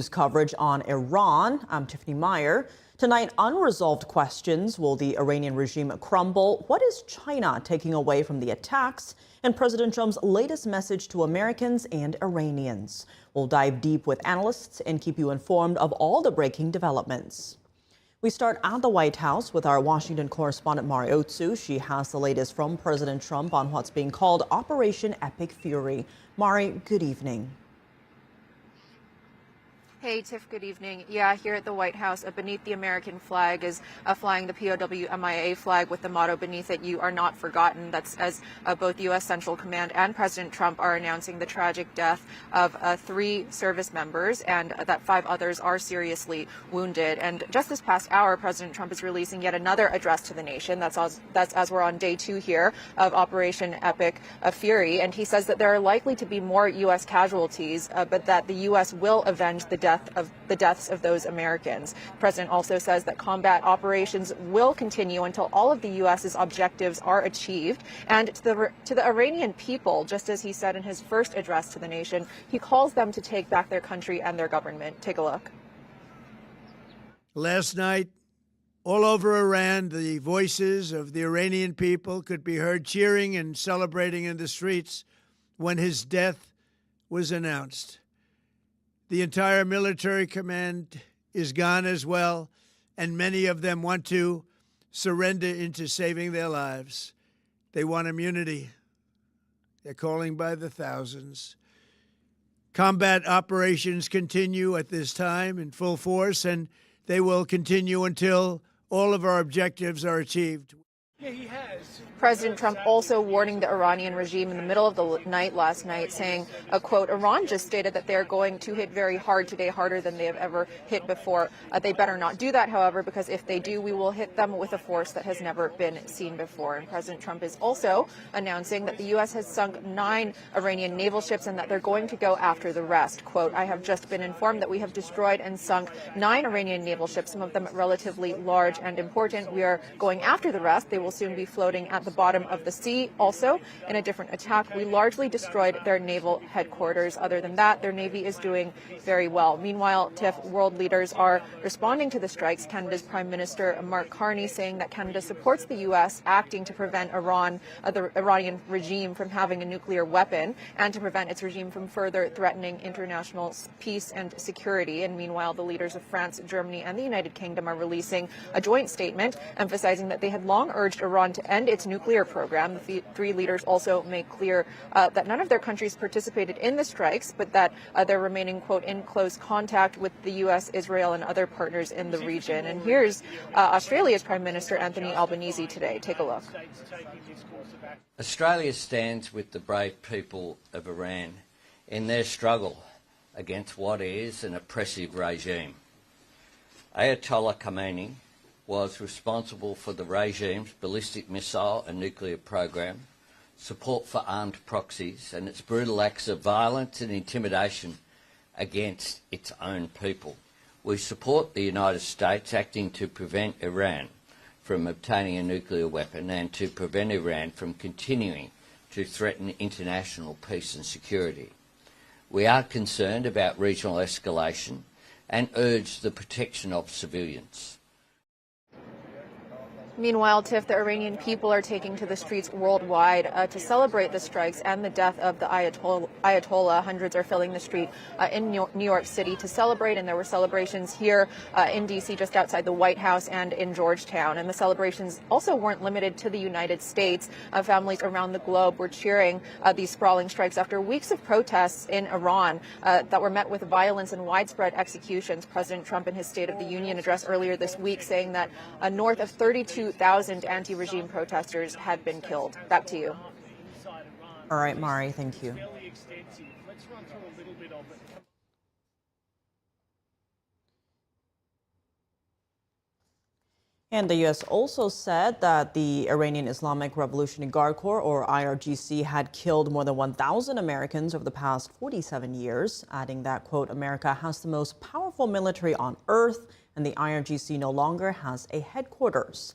news coverage on Iran. I'm Tiffany Meyer. Tonight, unresolved questions. Will the Iranian regime crumble? What is China taking away from the attacks? And President Trump's latest message to Americans and Iranians. We'll dive deep with analysts and keep you informed of all the breaking developments. We start at the White House with our Washington correspondent Mari Otsu. She has the latest from President Trump on what's being called Operation Epic Fury. Mari, good evening. Hey, Tiff, good evening. Yeah, here at the White House, beneath the American flag is flying the POW MIA flag with the motto beneath it, "You are not forgotten." That's as both U.S. Central Command and President Trump are announcing the tragic death of 3 service members and that 5 others are seriously wounded. And just this past hour, President Trump is releasing yet another address to the nation. That's as we're on day 2 here of Operation Epic Fury. And he says that there are likely to be more U.S. casualties, but that the U.S. will avenge the deaths of those Americans. The president also says that combat operations will continue until all of the U.S.'s objectives are achieved. And to the Iranian people, just as he said in his first address to the nation, he calls them to take back their country and their government. Take a look. Last night, all over Iran, the voices of the Iranian people could be heard cheering and celebrating in the streets when his death was announced. The entire military command is gone as well, and many of them want to surrender into saving their lives. They want immunity. They're calling by the thousands. Combat operations continue at this time in full force, and they will continue until all of our objectives are achieved. Yeah, he has. President Trump also warning the Iranian regime in the middle of the night last night, saying, quote, "Iran just stated that they're going to hit very hard today, harder than they have ever hit before. They better not do that, however, because if they do, we will hit them with a force that has never been seen before." And President Trump is also announcing that the U.S. has sunk 9 Iranian naval ships and that they're going to go after the rest. Quote, "I have just been informed that we have destroyed and sunk 9 Iranian naval ships, some of them relatively large and important. We are going after the rest. They will soon be floating at the bottom of the sea." Also, in a different attack, we largely destroyed their naval headquarters. Other than that, their Navy is doing very well. Meanwhile, Tiff, world leaders are responding to the strikes. Canada's Prime Minister Mark Carney saying that Canada supports the U.S. acting to prevent the Iranian regime from having a nuclear weapon and to prevent its regime from further threatening international peace and security. And meanwhile, the leaders of France, Germany, and the United Kingdom are releasing a joint statement emphasizing that they had long urged Iran to end its nuclear program. The 3 leaders also make clear that none of their countries participated in the strikes, but that they're remaining, quote, in close contact with the U.S., Israel, and other partners in the region. And here's Australia's Prime Minister Anthony Albanese today. Take a look. Australia stands with the brave people of Iran in their struggle against what is an oppressive regime. Ayatollah Khamenei was responsible for the regime's ballistic missile and nuclear program, support for armed proxies, and its brutal acts of violence and intimidation against its own people. We support the United States acting to prevent Iran from obtaining a nuclear weapon and to prevent Iran from continuing to threaten international peace and security. We are concerned about regional escalation and urge the protection of civilians. Meanwhile, Tiff, the Iranian people are taking to the streets worldwide to celebrate the strikes and the death of the Ayatollah. Hundreds are filling the street in New York City to celebrate, and there were celebrations here in D.C. just outside the White House and in Georgetown. And the celebrations also weren't limited to the United States. Families around the globe were cheering these sprawling strikes after weeks of protests in Iran that were met with violence and widespread executions. President Trump in his State of the Union address earlier this week saying that north of 32,000 anti-regime protesters had been killed. Back to you. All right, Mari, thank you. And the U.S. also said that the Iranian Islamic Revolutionary Guard Corps, or IRGC, had killed more than 1,000 Americans over the past 47 years, adding that, quote, "America has the most powerful military on earth, and the IRGC no longer has a headquarters."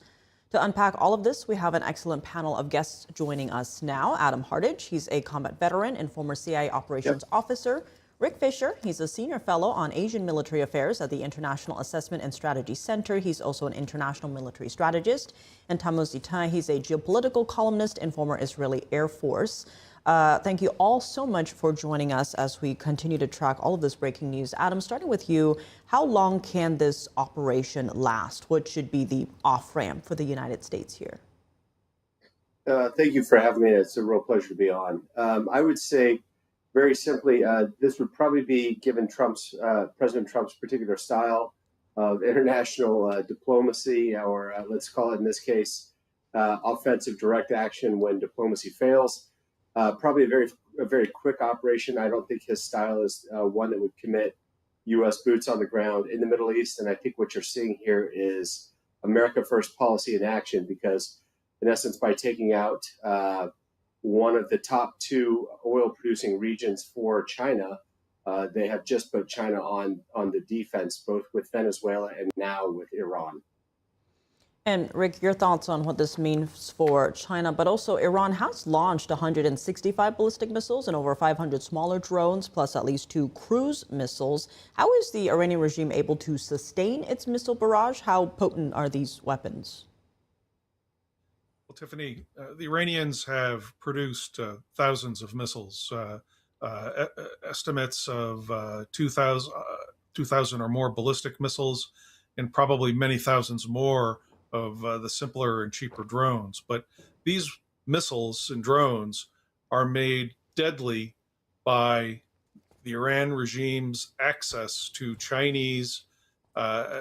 To unpack all of this, we have an excellent panel of guests joining us now. Adam Hardage, he's a combat veteran and former CIA operations officer. Rick Fisher, he's a senior fellow on Asian military affairs at the International Assessment and Strategy Center. He's also an international military strategist. And Tammuz Ittai, he's a geopolitical columnist and former Israeli Air Force. Thank you all so much for joining us as we continue to track all of this breaking news. Adam, starting with you, how long can this operation last? What should be the off-ramp for the United States here? Thank you for having me. It's a real pleasure to be on. I would say, very simply, this would probably be, given President Trump's particular style of international diplomacy, or let's call it in this case, offensive direct action when diplomacy fails. Probably a very quick operation. I don't think his style is one that would commit U.S. boots on the ground in the Middle East. And I think what you're seeing here is America First policy in action, because in essence, by taking out one of the top two oil-producing regions for China, they have just put China on the defense, both with Venezuela and now with Iran. And Rick, your thoughts on what this means for China, but also Iran has launched 165 ballistic missiles and over 500 smaller drones, plus at least 2 cruise missiles. How is the Iranian regime able to sustain its missile barrage? How potent are these weapons? Well, Tiffany, the Iranians have produced thousands of missiles, estimates of 2,000 or more ballistic missiles, and probably many thousands more of the simpler and cheaper drones. But these missiles and drones are made deadly by the Iran regime's access to Chinese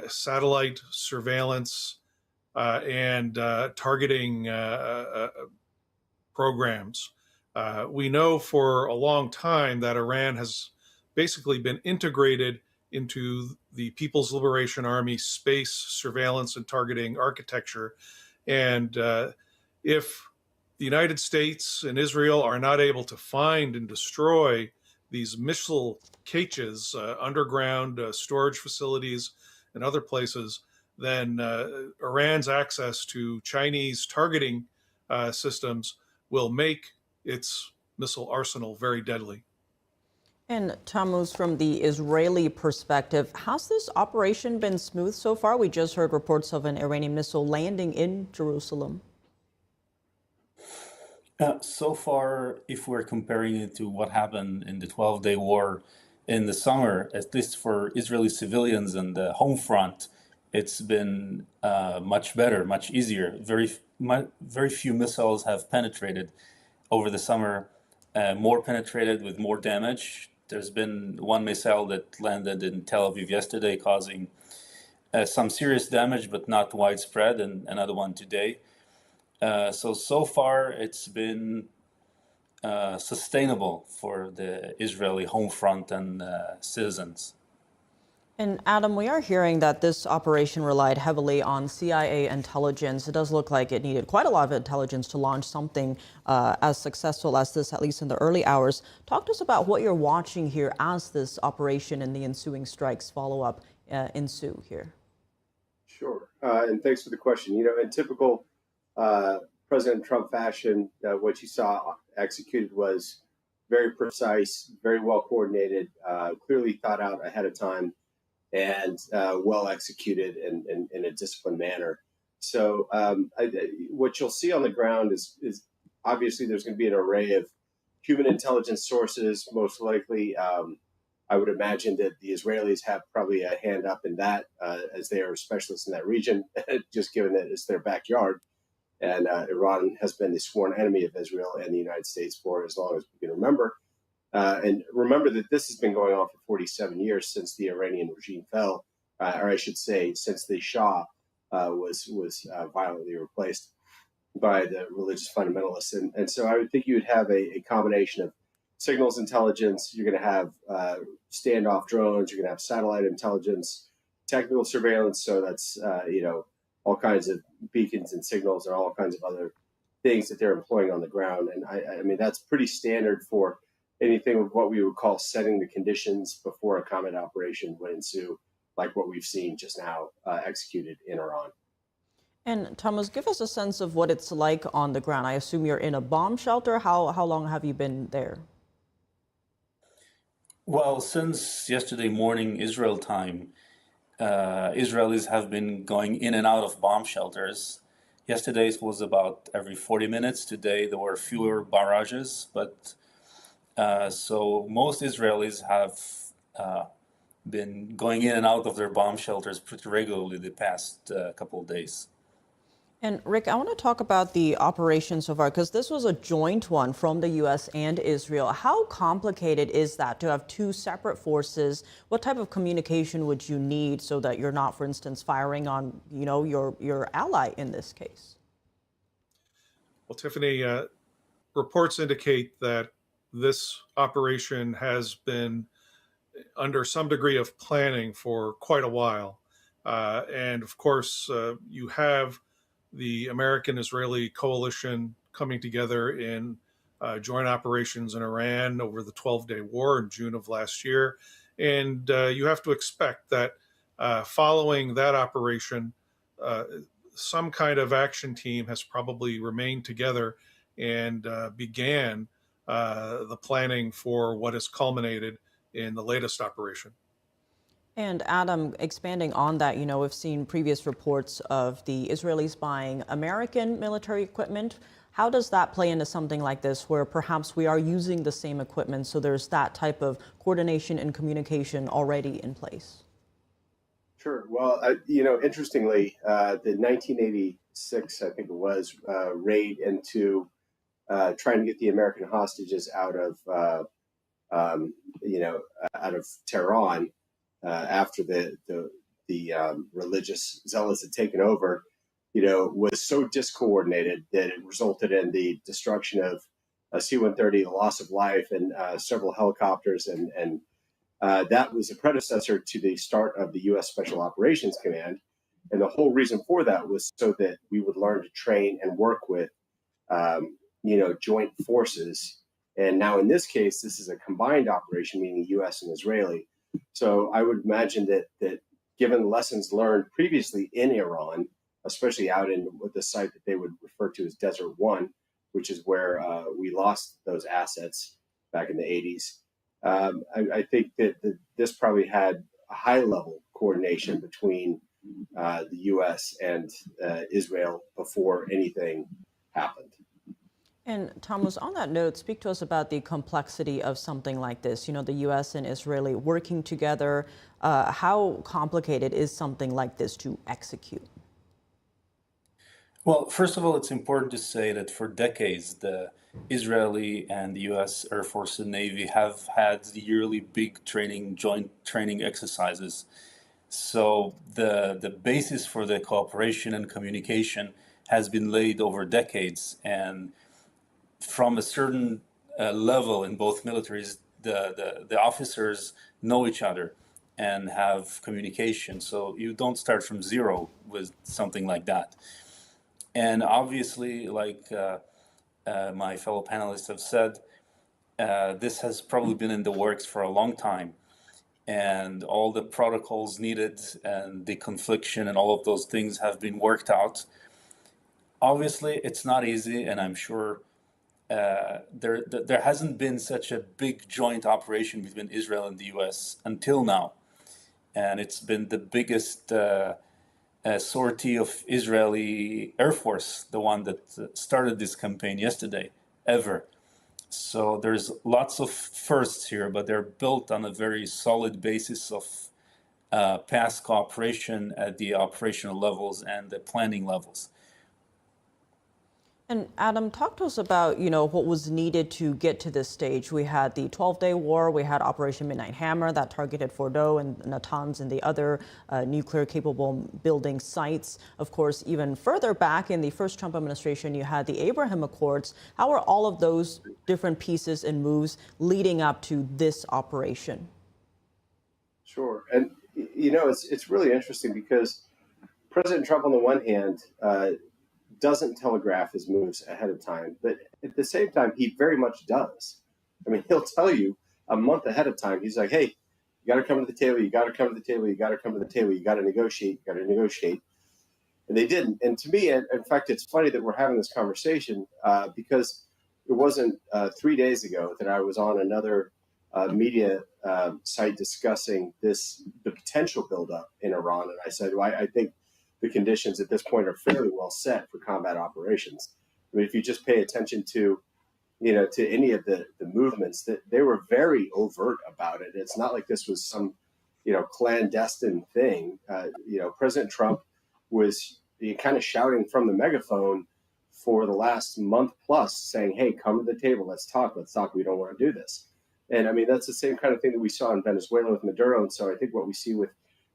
satellite surveillance and targeting programs. We know for a long time that Iran has basically been integrated into the People's Liberation Army space surveillance and targeting architecture. And if the United States and Israel are not able to find and destroy these missile caches, underground storage facilities and other places, then Iran's access to Chinese targeting systems will make its missile arsenal very deadly. And Tammuz, from the Israeli perspective, has this operation been smooth so far? We just heard reports of an Iranian missile landing in Jerusalem. So far, if we're comparing it to what happened in the 12-day war in the summer, at least for Israeli civilians and the home front, it's been much better, much easier. Very few missiles have penetrated over the summer, more penetrated with more damage. There's been one missile that landed in Tel Aviv yesterday, causing some serious damage, but not widespread, and another one today. So far, it's been sustainable for the Israeli home front and citizens. And Adam, we are hearing that this operation relied heavily on CIA intelligence. It does look like it needed quite a lot of intelligence to launch something as successful as this, at least in the early hours. Talk to us about what you're watching here as this operation and the ensuing strikes follow-up ensue here. Sure, and thanks for the question. You know, in typical President Trump fashion, what you saw executed was very precise, very well coordinated, clearly thought out ahead of time, and well executed in a disciplined manner. So what you'll see on the ground is obviously there's going to be an array of human intelligence sources. Most likely, I would imagine that the Israelis have probably a hand up in that, as they are specialists in that region, just given that it's their backyard. And Iran has been the sworn enemy of Israel and the United States for as long as we can remember. And remember that this has been going on for 47 years since the Iranian regime fell, or I should say, since the Shah was violently replaced by the religious fundamentalists. And so I would think you would have a combination of signals intelligence. You're going to have standoff drones. You're going to have satellite intelligence, technical surveillance. So that's all kinds of beacons and signals and all kinds of other things that they're employing on the ground. And I mean that's pretty standard for anything of what we would call setting the conditions before a combat operation would ensue, like what we've seen just now executed in Iran. And Thomas, give us a sense of what it's like on the ground. I assume you're in a bomb shelter. How long have you been there? Well, since yesterday morning Israel time, Israelis have been going in and out of bomb shelters. Yesterday it was about every 40 minutes. Today there were fewer barrages, but so most Israelis have uh, been going in and out of their bomb shelters pretty regularly the past couple of days. And Rick, I want to talk about the operation so far, because this was a joint one from the U.S. and Israel. How complicated is that to have two separate forces? What type of communication would you need so that you're not, for instance, firing on, your ally in this case? Well, Tiffany, reports indicate that this operation has been under some degree of planning for quite a while. And of course, you have the American-Israeli coalition coming together in joint operations in Iran over the 12-day war in June of last year. And you have to expect that following that operation, some kind of action team has probably remained together and began the planning for what has culminated in the latest operation. And Adam, expanding on that, we've seen previous reports of the Israelis buying American military equipment. How does that play into something like this, where perhaps we are using the same equipment, so there's that type of coordination and communication already in place? Sure. Well, interestingly, the 1986, I think it was, raid into trying to get the American hostages out of, out of Tehran after the religious zealots had taken over, was so discoordinated that it resulted in the destruction of a C-130, the loss of life, and several helicopters, and that was a predecessor to the start of the U.S. Special Operations Command. And the whole reason for that was so that we would learn to train and work with, joint forces. And now in this case, this is a combined operation, meaning U.S. and Israeli. So I would imagine that given lessons learned previously in Iran, especially out in the site that they would refer to as Desert One, which is where we lost those assets back in the 80s, I think that this probably had a high-level coordination between the U.S. and Israel before anything happened. And Thomas, on that note, speak to us about the complexity of something like this. The U.S. and Israeli working together. How complicated is something like this to execute? Well, first of all, it's important to say that for decades, the Israeli and the U.S. Air Force and Navy have had yearly big joint training exercises. So the basis for the cooperation and communication has been laid over decades. And from a certain level in both militaries, the officers know each other and have communication. So you don't start from zero with something like that. And obviously, like my fellow panelists have said, this has probably been in the works for a long time. And all the protocols needed and the confliction and all of those things have been worked out. Obviously, it's not easy, and I'm sure there hasn't been such a big joint operation between Israel and the U.S. until now. And it's been the biggest sortie of Israeli Air Force, the one that started this campaign yesterday, ever. So there's lots of firsts here, but they're built on a very solid basis of past cooperation at the operational levels and the planning levels. And Adam, talk to us about, what was needed to get to this stage. We had the 12-day war, we had Operation Midnight Hammer that targeted Fordow and Natanz and the other nuclear-capable building sites. Of course, even further back in the first Trump administration, you had the Abraham Accords. How are all of those different pieces and moves leading up to this operation? Sure. And, it's really interesting because President Trump, on the one hand, doesn't telegraph his moves ahead of time, but at the same time, he very much does. I mean, he'll tell you a month ahead of time. He's like, hey, you got to come to the table. You got to come to the table. You got to come to the table. You got to negotiate. You got to negotiate. And they didn't. And to me, in fact, it's funny that we're having this conversation because it wasn't 3 days ago that I was on another media site discussing the potential buildup in Iran, and I said, well, I think the conditions at this point are fairly well set for combat operations. I mean, if you just pay attention to to any of the movements, that they were very overt about it. It's not like this was some clandestine thing. President Trump was kind of shouting from the megaphone for the last month plus, saying, "Hey, come to the table. Let's talk. Let's talk. We don't want to do this." And I mean, that's the same kind of thing that we saw in Venezuela with Maduro. And so I think what we see with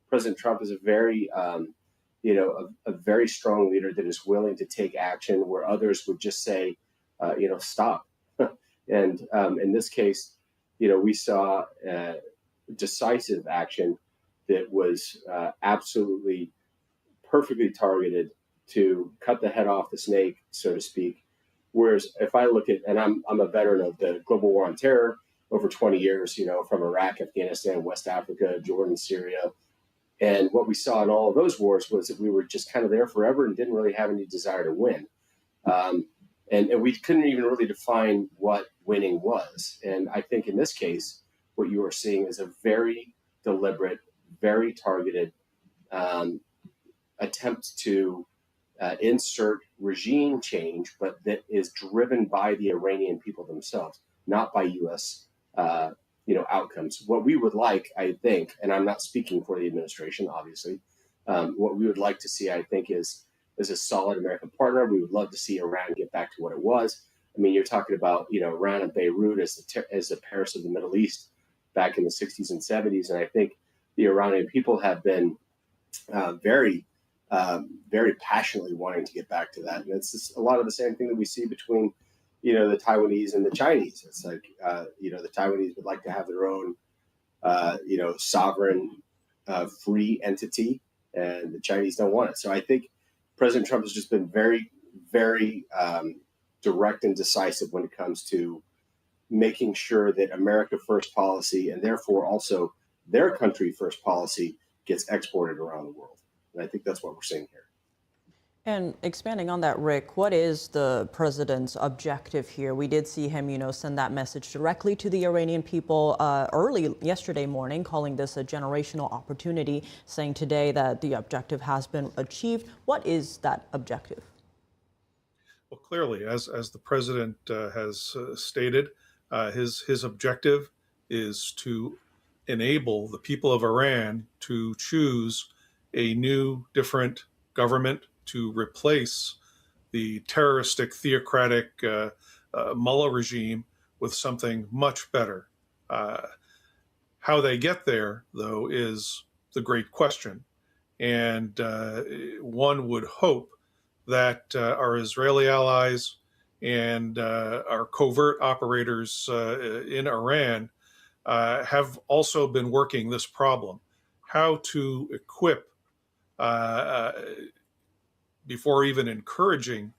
President Trump is a very, a very strong leader that is willing to take action where others would just say, stop. And in this case, we saw decisive action that was absolutely perfectly targeted to cut the head off the snake, so to speak. Whereas if I look at, and I'm a veteran of the global war on terror, over 20 years, from Iraq, Afghanistan, West Africa, Jordan, Syria. And what we saw in all of those wars was that we were just kind of there forever and didn't really have any desire to win. And we couldn't even really define what winning was. And I think in this case, what you are seeing is a very deliberate, very targeted attempt to insert regime change, but that is driven by the Iranian people themselves, not by U.S. Outcomes. What we would like, I think, and I'm not speaking for the administration, obviously, what we would like to see, I think, is a solid American partner. We would love to see Iran get back to what it was. I mean, you're talking about, Iran and Beirut as the Paris of the Middle East back in the 60s and 70s. And I think the Iranian people have been very passionately wanting to get back to that. And it's just a lot of the same thing that we see between the Taiwanese and the Chinese. It's like, the Taiwanese would like to have their own, sovereign, free entity, and the Chinese don't want it. So I think President Trump has just been very, very direct and decisive when it comes to making sure that America first policy, and therefore also their country first policy, gets exported around the world. And I think that's what we're seeing here. And expanding on that, Rick, what is the president's objective here? We did see him, send that message directly to the Iranian people early yesterday morning, calling this a generational opportunity, saying today that the objective has been achieved. What is that objective? Well, clearly, as the president has stated, his objective is to enable the people of Iran to choose a new, different government to replace the terroristic, theocratic mullah regime with something much better. How they get there, though, is the great question. And one would hope that our Israeli allies and our covert operators in Iran have also been working this problem, how to equip before even encouraging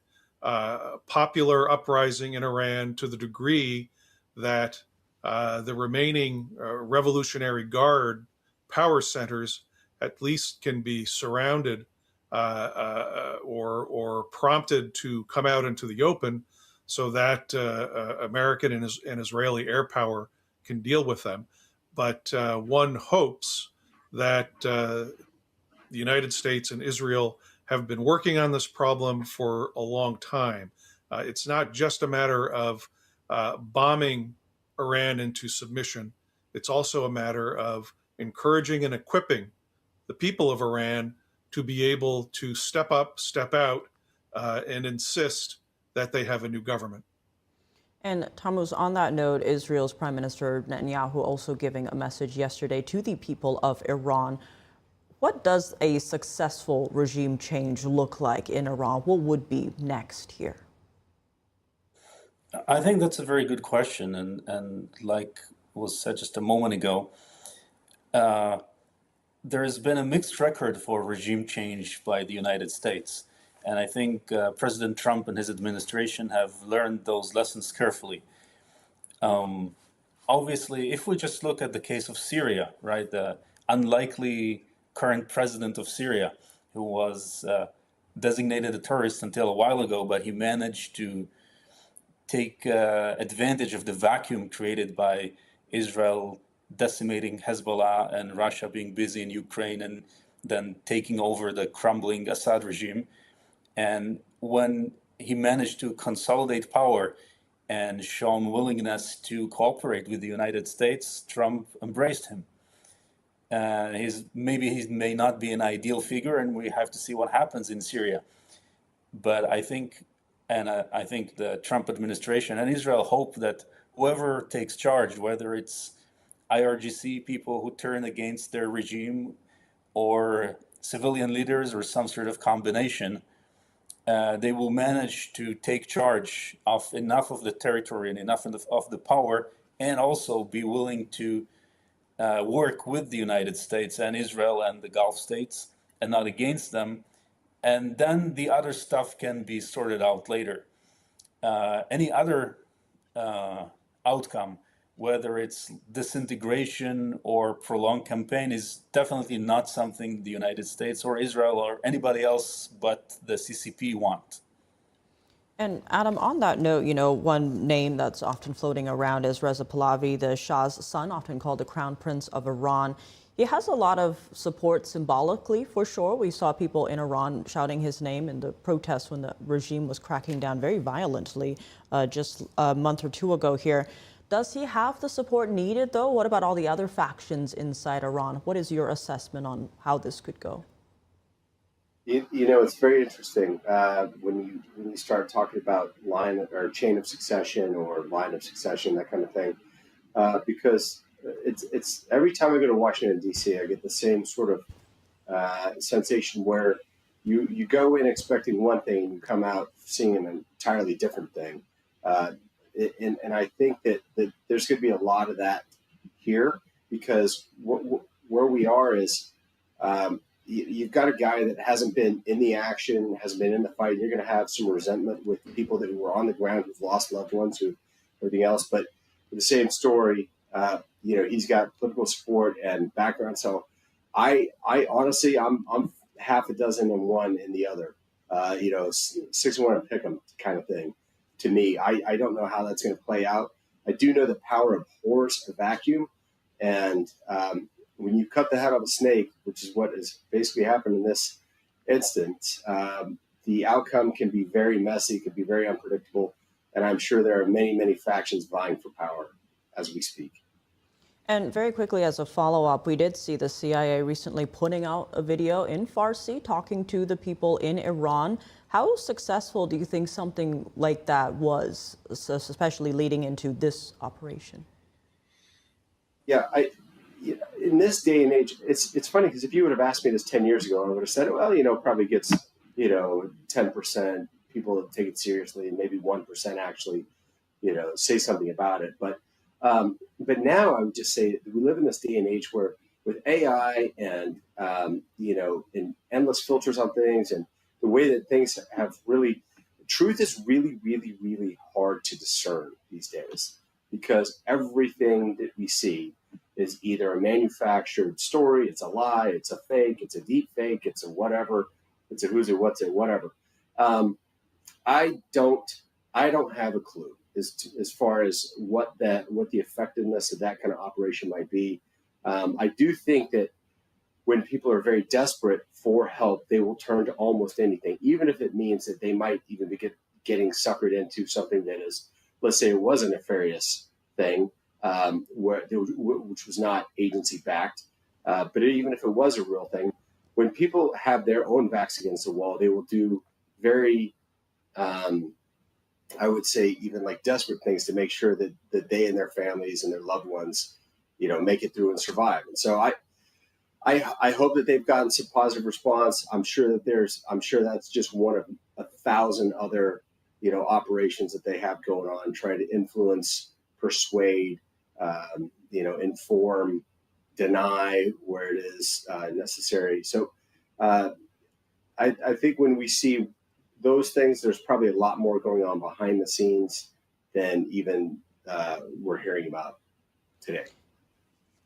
popular uprising in Iran to the degree that the remaining Revolutionary Guard power centers at least can be surrounded or prompted to come out into the open so that American and Israeli air power can deal with them. But one hopes that the United States and Israel have been working on this problem for a long time. It's not just a matter of bombing Iran into submission. It's also a matter of encouraging and equipping the people of Iran to be able to step up, step out, and insist that they have a new government. And Tammuz, on that note, Israel's Prime Minister Netanyahu also giving a message yesterday to the people of Iran. What does a successful regime change look like in Iran? What would be next here? I think that's a very good question. And like was said just a moment ago, there has been a mixed record for regime change by the United States. And I think President Trump and his administration have learned those lessons carefully. Obviously, if we just look at the case of Syria, right, the unlikely current president of Syria, who was designated a terrorist until a while ago, but he managed to take advantage of the vacuum created by Israel decimating Hezbollah and Russia being busy in Ukraine and then taking over the crumbling Assad regime. And when he managed to consolidate power and shown willingness to cooperate with the United States, Trump embraced him. Maybe he may not be an ideal figure, and we have to see what happens in Syria. But I think the Trump administration and Israel hope that whoever takes charge, whether it's IRGC people who turn against their regime or civilian leaders or some sort of combination, they will manage to take charge of enough of the territory and enough of the power, and also be willing to work with the United States and Israel and the Gulf states and not against them. And then the other stuff can be sorted out later. Any other outcome, whether it's disintegration or prolonged campaign, is definitely not something the United States or Israel or anybody else but the CCP want. And Adam, on that note, one name that's often floating around is Reza Pahlavi, the Shah's son, often called the Crown Prince of Iran. He has a lot of support symbolically, for sure. We saw people in Iran shouting his name in the protests when the regime was cracking down very violently just a month or two ago here. Does he have the support needed, though? What about all the other factions inside Iran? What is your assessment on how this could go? It's very interesting when you start talking about line or chain of succession or line of succession, that kind of thing, because it's every time I go to Washington, D.C., I get the same sort of sensation where you go in expecting one thing and you come out seeing an entirely different thing. And I think that there's going to be a lot of that here, because where we are is you've got a guy that hasn't been in the action, hasn't been in the fight. You're going to have some resentment with people that were on the ground who've lost loved ones, who everything else. But for the same story, he's got political support and background. So I honestly, I'm half a dozen and one in the other. 6 and 1 and pick 'em kind of thing. To me, I don't know how that's going to play out. I do know the power abhors a vacuum, and when you cut the head off a snake, which is what has basically happened in this instance, the outcome can be very messy, can be very unpredictable, and I'm sure there are many, many factions vying for power as we speak. And very quickly, as a follow-up, we did see the CIA recently putting out a video in Farsi talking to the people in Iran. How successful do you think something like that was, especially leading into this operation? Yeah, in this day and age, it's funny, because if you would have asked me this 10 years ago, I would have said, well, probably gets, 10% people that take it seriously, and maybe 1% actually, say something about it. But now I would just say that we live in this day and age where with AI and, and endless filters on things, and the way that things have really, truth is really, really, really hard to discern these days, because everything that we see is either a manufactured story, it's a lie, it's a fake, it's a deep fake, it's a whatever, it's a who's it, what's it, whatever. I don't have a clue as far as what the effectiveness of that kind of operation might be. I do think that when people are very desperate for help, they will turn to almost anything, even if it means that they might even be getting suckered into something that is, let's say it was a nefarious thing, which was not agency backed. But even if it was a real thing, when people have their own backs against the wall, they will do very, I would say, even like desperate things to make sure that they and their families and their loved ones, make it through and survive. And so I hope that they've gotten some positive response. I'm sure that's just one of 1,000 other, operations that they have going on, trying to influence, persuade, inform, deny where it is necessary. So I think when we see those things, there's probably a lot more going on behind the scenes than even we're hearing about today.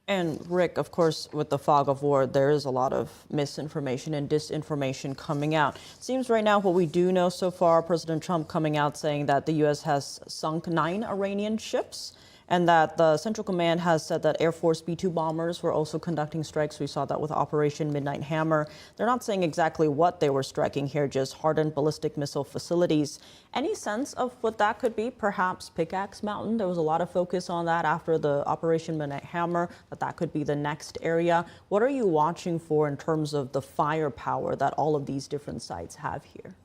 And Rick, of course, with the fog of war, there is a lot of misinformation and disinformation coming out. It seems right now what we do know so far, President Trump coming out saying that the U.S. has sunk 9 Iranian ships, and that the Central Command has said that Air Force B-2 bombers were also conducting strikes. We saw that with Operation Midnight Hammer. They're not saying exactly what they were striking here, just hardened ballistic missile facilities. Any sense of what that could be? Perhaps Pickaxe Mountain? There was a lot of focus on that after the Operation Midnight Hammer, that could be the next area. What are you watching for in terms of the firepower that all of these different sites have here?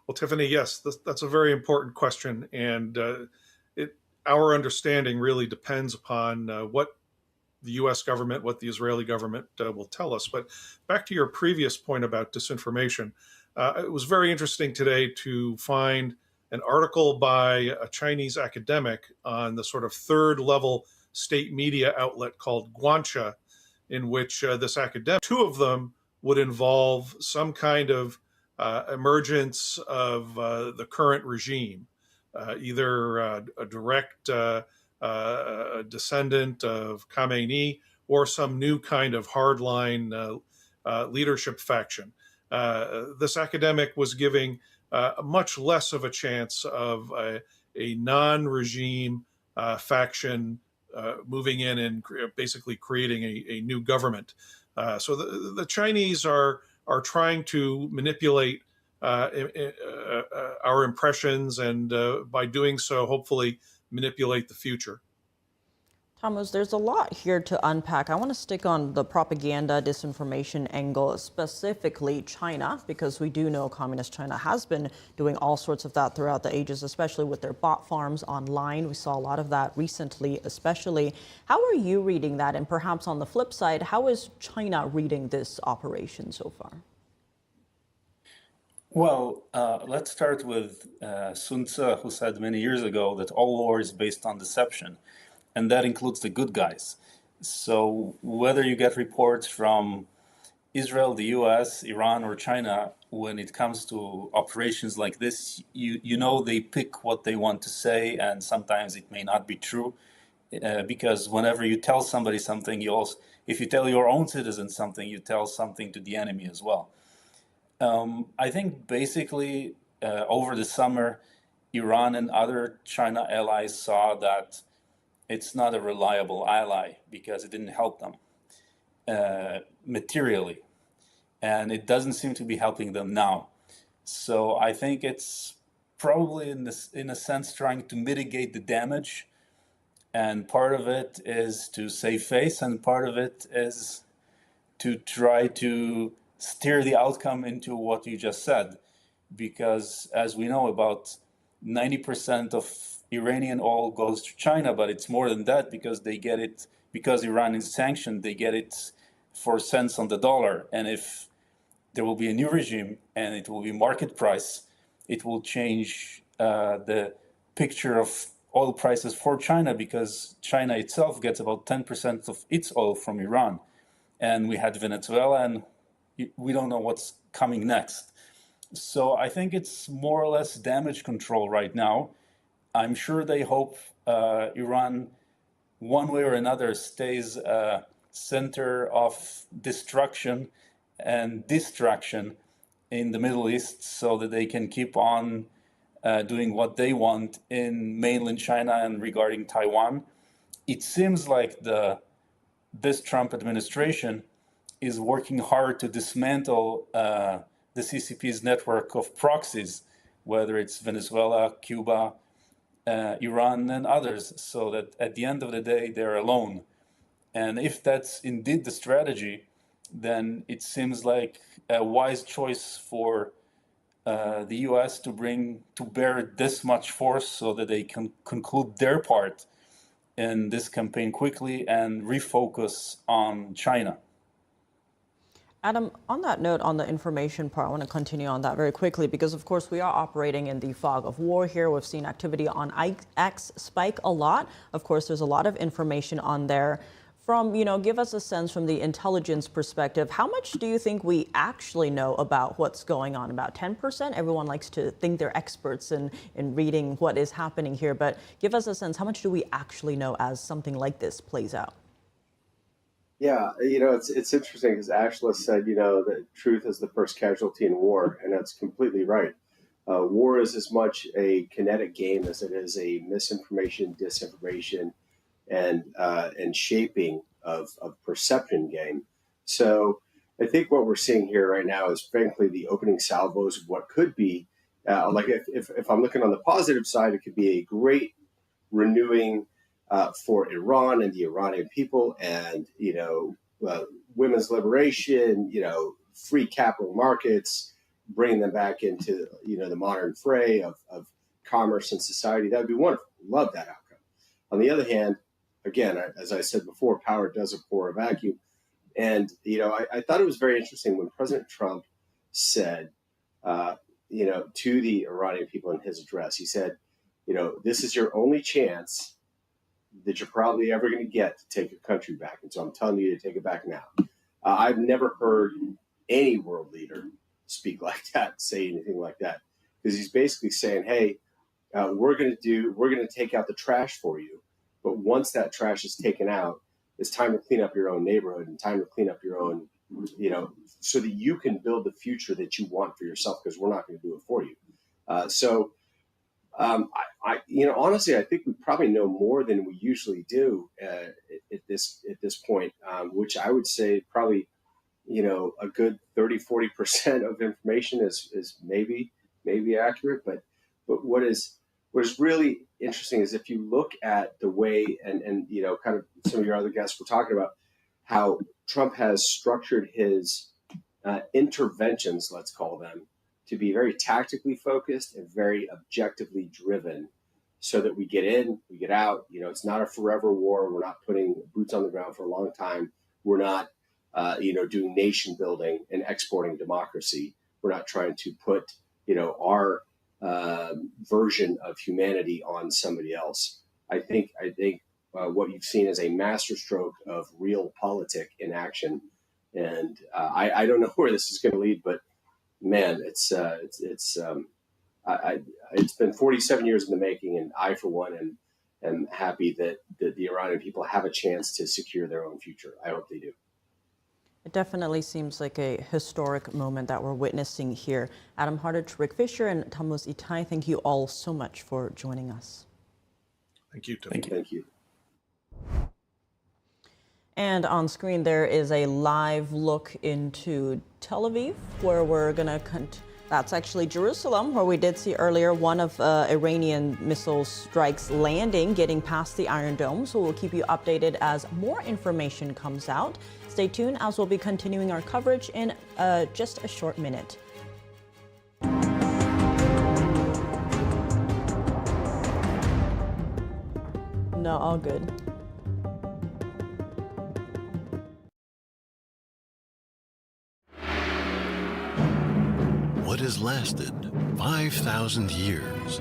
Well, Tiffany, yes, that's a very important question, and our understanding really depends upon what the U.S. government, what the Israeli government will tell us. But back to your previous point about disinformation, it was very interesting today to find an article by a Chinese academic on the sort of third level state media outlet called Guanxia, in which this academic, two of them would involve some kind of emergence of the current regime, either a direct descendant of Khamenei or some new kind of hardline leadership faction. This academic was giving much less of a chance of a non-regime faction moving in and basically creating a new government. So the Chinese are trying to manipulate our impressions, and by doing so, hopefully manipulate the future. Thomas, there's a lot here to unpack. I want to stick on the propaganda, disinformation angle, specifically China, because we do know Communist China has been doing all sorts of that throughout the ages, especially with their bot farms online. We saw a lot of that recently, especially. How are you reading that? And perhaps on the flip side, how is China reading this operation so far? Well, let's start with Sun Tzu, who said many years ago that all war is based on deception, and that includes the good guys. So whether you get reports from Israel, the US, Iran, or China, when it comes to operations like this, you know they pick what they want to say, and sometimes it may not be true, because whenever you tell somebody something, if you tell your own citizens something, you tell something to the enemy as well. I think basically over the summer, Iran and other China allies saw that it's not a reliable ally because it didn't help them materially, and it doesn't seem to be helping them now. So I think it's probably in a sense trying to mitigate the damage, and part of it is to save face, and part of it is to try to steer the outcome into what you just said, because as we know, about 90% of Iranian oil goes to China, but it's more than that because they get it, because Iran is sanctioned, they get it for cents on the dollar. And if there will be a new regime and it will be market price, it will change the picture of oil prices for China, because China itself gets about 10% of its oil from Iran. And we had Venezuela, and we don't know what's coming next. So I think it's more or less damage control right now. I'm sure they hope Iran, one way or another, stays a center of destruction and distraction in the Middle East, so that they can keep on doing what they want in mainland China and regarding Taiwan. It seems like this Trump administration is working hard to dismantle the CCP's network of proxies, whether it's Venezuela, Cuba, Iran, and others, so that at the end of the day, they're alone. And if that's indeed the strategy, then it seems like a wise choice for the US to bear this much force so that they can conclude their part in this campaign quickly and refocus on China. Adam, on that note, on the information part, I want to continue on that very quickly because, of course, we are operating in the fog of war here. We've seen activity on X spike a lot. Of course, there's a lot of information on there. Give us a sense from the intelligence perspective, how much do you think we actually know about what's going on? About 10%? Everyone likes to think they're experts in reading what is happening here, but give us a sense, how much do we actually know as something like this plays out? Yeah, it's interesting because Ashla said, that truth is the first casualty in war, and that's completely right. War is as much a kinetic game as it is a misinformation, disinformation, and shaping of perception game. So I think what we're seeing here right now is, frankly, the opening salvos of what could be, like if I'm looking on the positive side, it could be a great renewing for Iran and the Iranian people, and women's liberation, free capital markets, bringing them back into the modern fray of commerce and society. That would be wonderful. Love that outcome. On the other hand, again, as I said before, power doesn't pour a vacuum. And I thought it was very interesting when President Trump said, to the Iranian people in his address, he said, this is your only chance that you're probably ever going to get to take your country back. And so I'm telling you to take it back now. I've never heard any world leader speak like that, say anything like that, because he's basically saying, hey, we're going to take out the trash for you. But once that trash is taken out, it's time to clean up your own neighborhood and time to clean up your own, so that you can build the future that you want for yourself, because we're not going to do it for you. Honestly, I think we probably know more than we usually do at this point, which I would say probably, a good 30-40% of information is maybe accurate. But what is really interesting is if you look at the way and kind of some of your other guests were talking about how Trump has structured his interventions, let's call them, to be very tactically focused and very objectively driven, so that we get in, we get out. It's not a forever war. We're not putting boots on the ground for a long time. We're not, doing nation building and exporting democracy. We're not trying to put, our version of humanity on somebody else. I think what you've seen is a masterstroke of realpolitik in action, and I don't know where this is going to lead, but man, it's been 47 years in the making, and I, for one, am happy that the Iranian people have a chance to secure their own future. I hope they do. It definitely seems like a historic moment that we're witnessing here. Adam Hardage, Rick Fisher, and Thomas Itai, thank you all so much for joining us. Thank you, Tim. Thank you. And on screen, there is a live look into Tel Aviv, where we're going to that's actually Jerusalem, where we did see earlier one of Iranian missile strikes landing, getting past the Iron Dome. So we'll keep you updated as more information comes out. Stay tuned, as we'll be continuing our coverage in just a short minute. No, all good. What has lasted 5,000 years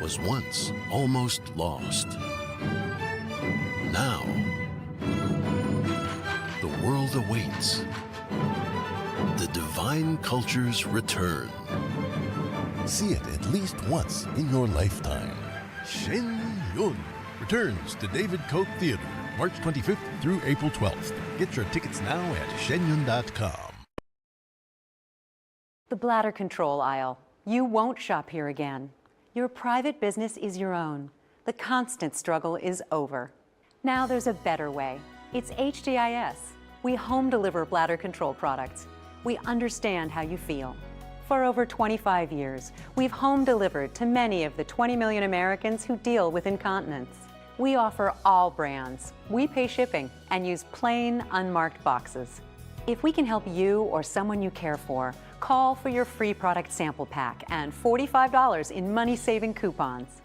was once almost lost. Now, the world awaits the divine culture's return. See it at least once in your lifetime. Shen Yun returns to David Koch Theater, March 25th through April 12th. Get your tickets now at shenyun.com. The bladder control aisle. You won't shop here again. Your private business is your own. The constant struggle is over. Now there's a better way. It's HDIS. We home deliver bladder control products. We understand how you feel. For over 25 years, we've home delivered to many of the 20 million Americans who deal with incontinence. We offer all brands. We pay shipping and use plain, unmarked boxes. If we can help you or someone you care for, call for your free product sample pack and $45 in money-saving coupons.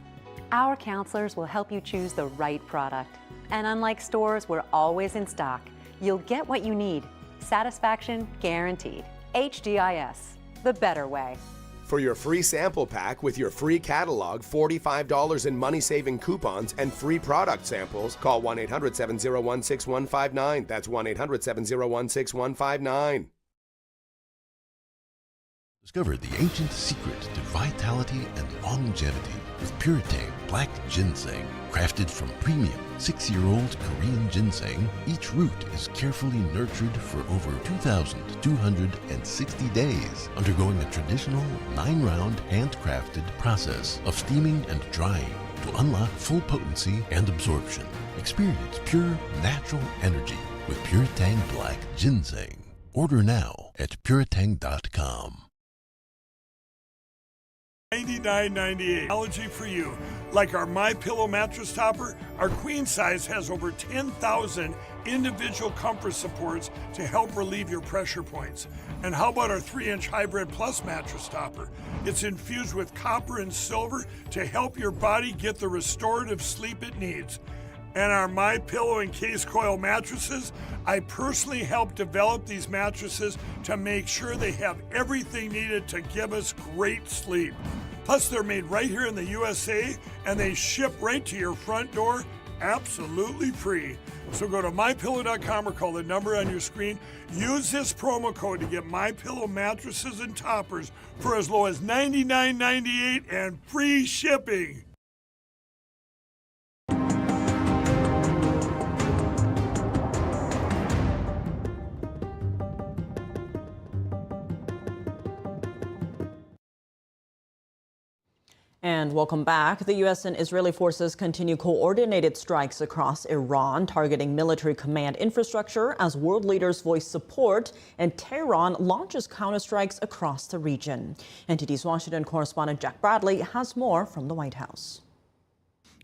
Our counselors will help you choose the right product. And unlike stores, we're always in stock. You'll get what you need. Satisfaction guaranteed. HDIS, the better way. For your free sample pack with your free catalog, $45 in money-saving coupons, and free product samples, call 1-800-701-6159. That's 1-800-701-6159. Discover the ancient secret to vitality and longevity with Puretane Black Ginseng, crafted from premium 6-year-old Korean ginseng, each root is carefully nurtured for over 2,260 days, undergoing a traditional 9-round handcrafted process of steaming and drying to unlock full potency and absorption. Experience pure, natural energy with Puretang Black Ginseng. Order now at puretang.com. $99.98. Allergy for you. Like our MyPillow mattress topper, our queen size has over 10,000 individual comfort supports to help relieve your pressure points. And how about our 3-inch Hybrid Plus mattress topper? It's infused with copper and silver to help your body get the restorative sleep it needs. And our MyPillow and Case Coil mattresses, I personally helped develop these mattresses to make sure they have everything needed to give us great sleep. Plus, they're made right here in the USA, and they ship right to your front door, absolutely free. So go to MyPillow.com or call the number on your screen. Use this promo code to get MyPillow mattresses and toppers for as low as $99.98 and free shipping. And welcome back. The U.S. and Israeli forces continue coordinated strikes across Iran, targeting military command infrastructure as world leaders voice support, and Tehran launches counterstrikes across the region. NTD's Washington correspondent Jack Bradley has more from the White House.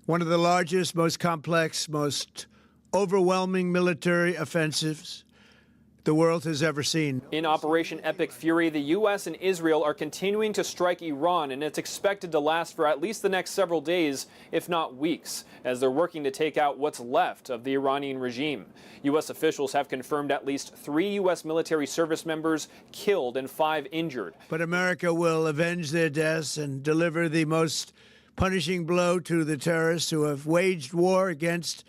One of the largest, most complex, most overwhelming military offensives the world has ever seen. In Operation Epic Fury, the U.S. and Israel are continuing to strike Iran, and it's expected to last for at least the next several days, if not weeks, as they're working to take out what's left of the Iranian regime. U.S. officials have confirmed at least 3 U.S. military service members killed and 5 injured. But America will avenge their deaths and deliver the most punishing blow to the terrorists who have waged war against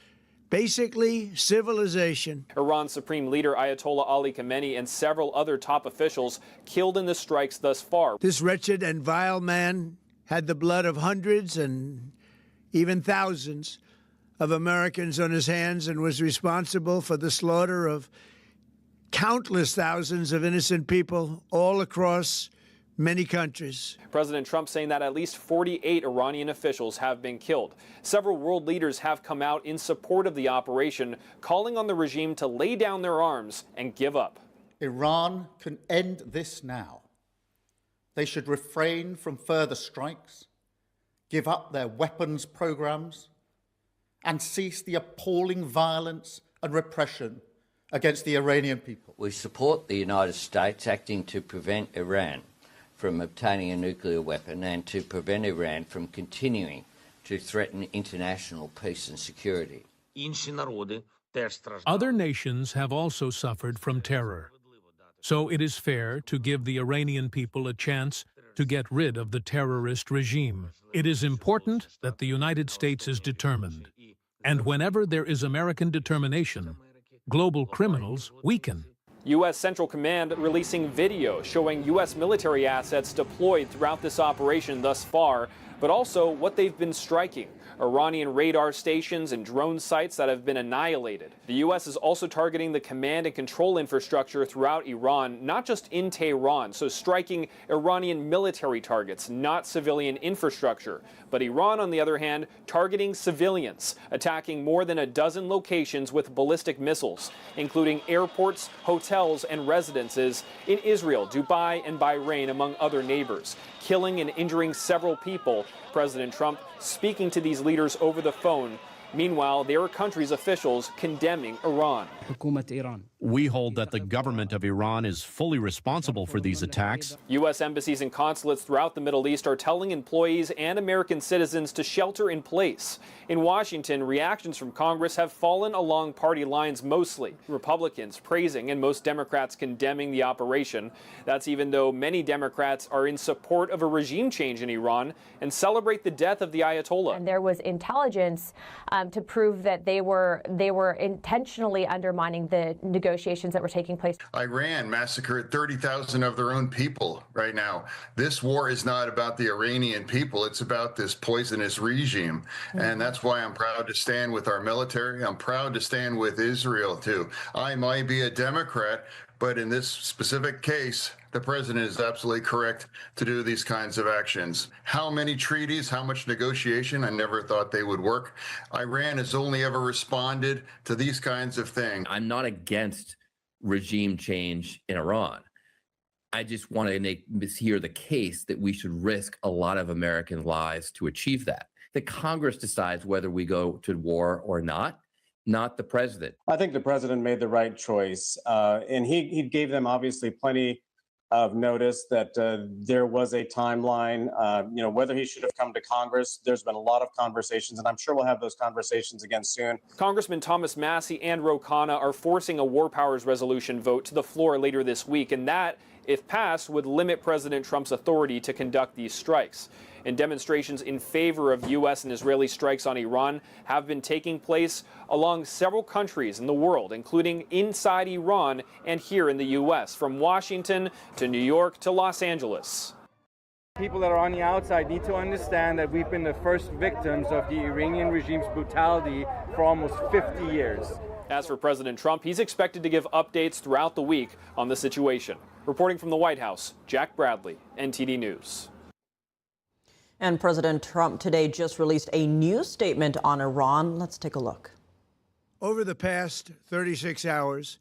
basically civilization. Iran's Supreme Leader Ayatollah Ali Khamenei and several other top officials killed in the strikes thus far. This wretched and vile man had the blood of hundreds and even thousands of Americans on his hands and was responsible for the slaughter of countless thousands of innocent people all across many countries. President Trump saying that at least 48 Iranian officials have been killed. Several world leaders have come out in support of the operation, calling on the regime to lay down their arms and give up. Iran can end this now. They should refrain from further strikes, give up their weapons programs, and cease the appalling violence and repression against the Iranian people. We support the United States acting to prevent Iran from obtaining a nuclear weapon and to prevent Iran from continuing to threaten international peace and security. Other nations have also suffered from terror. So it is fair to give the Iranian people a chance to get rid of the terrorist regime. It is important that the United States is determined. And whenever there is American determination, global criminals weaken. U.S. Central Command releasing video showing U.S. military assets deployed throughout this operation thus far, but also what they've been striking. Iranian radar stations and drone sites that have been annihilated. The U.S. is also targeting the command and control infrastructure throughout Iran, not just in Tehran, so striking Iranian military targets, not civilian infrastructure. But Iran, on the other hand, targeting civilians, attacking more than a dozen locations with ballistic missiles, including airports, hotels, and residences in Israel, Dubai, and Bahrain, among other neighbors, killing and injuring several people. President Trump speaking to these leaders over the phone. Meanwhile, their country's officials condemning Iran. We hold that the government of Iran is fully responsible for these attacks. U.S. embassies and consulates throughout the Middle East are telling employees and American citizens to shelter in place. In Washington, reactions from Congress have fallen along party lines mostly. Republicans praising and most Democrats condemning the operation. That's even though many Democrats are in support of a regime change in Iran and celebrate the death of the Ayatollah. And there was intelligence to prove that they were intentionally undermining the negotiations that were taking place. Iran massacred 30,000 of their own people right now. This war is not about the Iranian people. It's about this poisonous regime. And that's why I'm proud to stand with our military. I'm proud to stand with Israel, too. I might be a Democrat, but in this specific case, the president is absolutely correct to do these kinds of actions. How many treaties, how much negotiation? I never thought they would work. Iran has only ever responded to these kinds of things. I'm not against regime change in Iran. I just want to hear the case that we should risk a lot of American lives to achieve that. The Congress decides whether we go to war or not the president. I think the president made the right choice. And he gave them obviously plenty of notice that there was a timeline, whether he should have come to Congress. There's been a lot of conversations, and I'm sure we'll have those conversations again soon. Congressman Thomas Massey and Ro Khanna are forcing a war powers resolution vote to the floor later this week, and that, if passed, would limit President Trump's authority to conduct these strikes. And demonstrations in favor of U.S. and Israeli strikes on Iran have been taking place along several countries in the world, including inside Iran and here in the U.S., from Washington to New York to Los Angeles. People that are on the outside need to understand that we've been the first victims of the Iranian regime's brutality for almost 50 years. As for President Trump, he's expected to give updates throughout the week on the situation. Reporting from the White House, Jack Bradley, NTD News. And President Trump today just released a new statement on Iran. Let's take a look. Over the past 36 hours,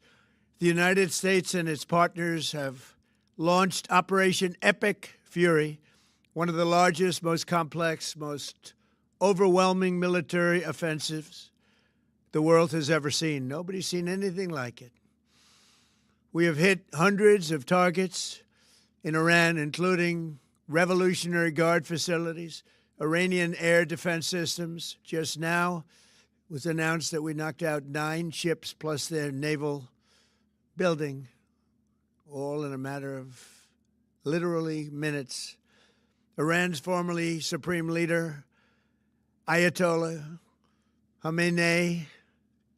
the United States and its partners have launched Operation Epic Fury, one of the largest, most complex, most overwhelming military offensives the world has ever seen. Nobody's seen anything like it. We have hit hundreds of targets in Iran, including Revolutionary Guard facilities, Iranian air defense systems. Just now it was announced that we knocked out 9 ships plus their naval building, all in a matter of literally minutes. Iran's formerly supreme leader, Ayatollah Khamenei,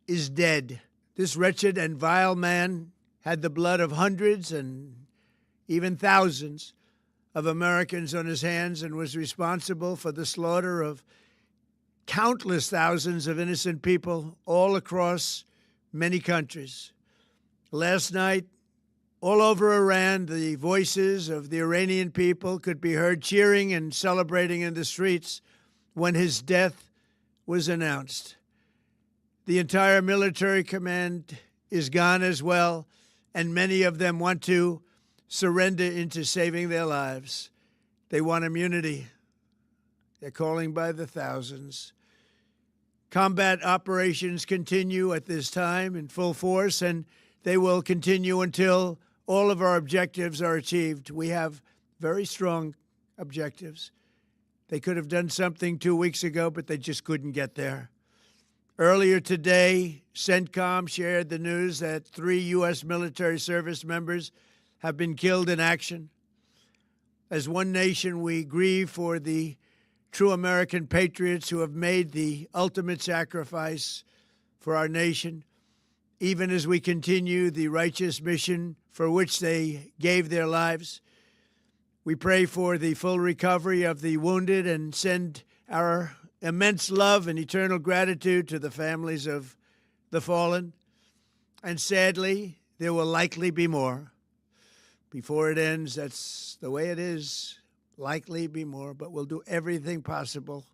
is dead. This wretched and vile man had the blood of hundreds and even thousands of Americans on his hands and was responsible for the slaughter of countless thousands of innocent people all across many countries. Last night, all over Iran, the voices of the Iranian people could be heard cheering and celebrating in the streets when his death was announced. The entire military command is gone as well, and many of them want to surrender into saving their lives. They want immunity. They're calling by the thousands. Combat operations continue at this time in full force, and they will continue until all of our objectives are achieved. We have very strong objectives. They could have done something 2 weeks ago, but they just couldn't get there. Earlier today, CENTCOM shared the news that 3 U.S. military service members have been killed in action. As one nation, we grieve for the true American patriots who have made the ultimate sacrifice for our nation, even as we continue the righteous mission for which they gave their lives. We pray for the full recovery of the wounded and send our immense love and eternal gratitude to the families of the fallen. And sadly, there will likely be more. Before it ends, that's the way it is. Likely be more, but we'll do everything possible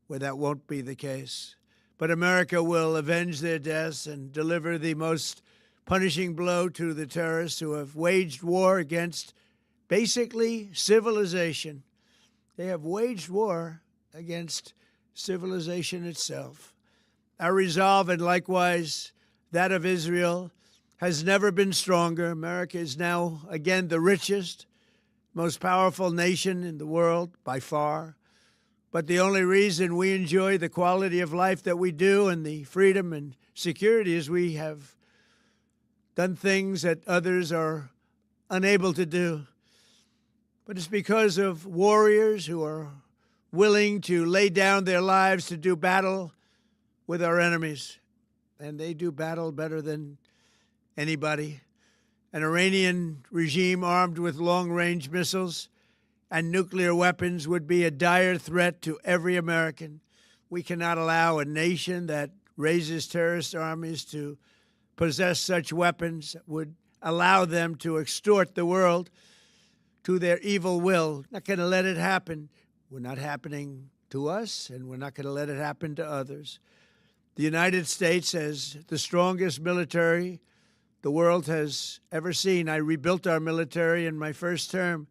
where that won't be the case. But America will avenge their deaths and deliver the most punishing blow to the terrorists who have waged war against basically civilization. They have waged war against civilization itself. Our resolve, and likewise that of Israel, has never been stronger. America is now, again, the richest, most powerful nation in the world by far. But the only reason we enjoy the quality of life that we do and the freedom and security is we have done things that others are unable to do. But it's because of warriors who are willing to lay down their lives to do battle with our enemies, and they do battle better than anybody. An Iranian regime armed with long-range missiles and nuclear weapons would be a dire threat to every American. We cannot allow a nation that raises terrorist armies to possess such weapons, would allow them to extort the world to their evil will. Not going to let it happen. We're not happening to us, and we're not going to let it happen to others. The United States has the strongest military the world has ever seen. I rebuilt our military in my first term.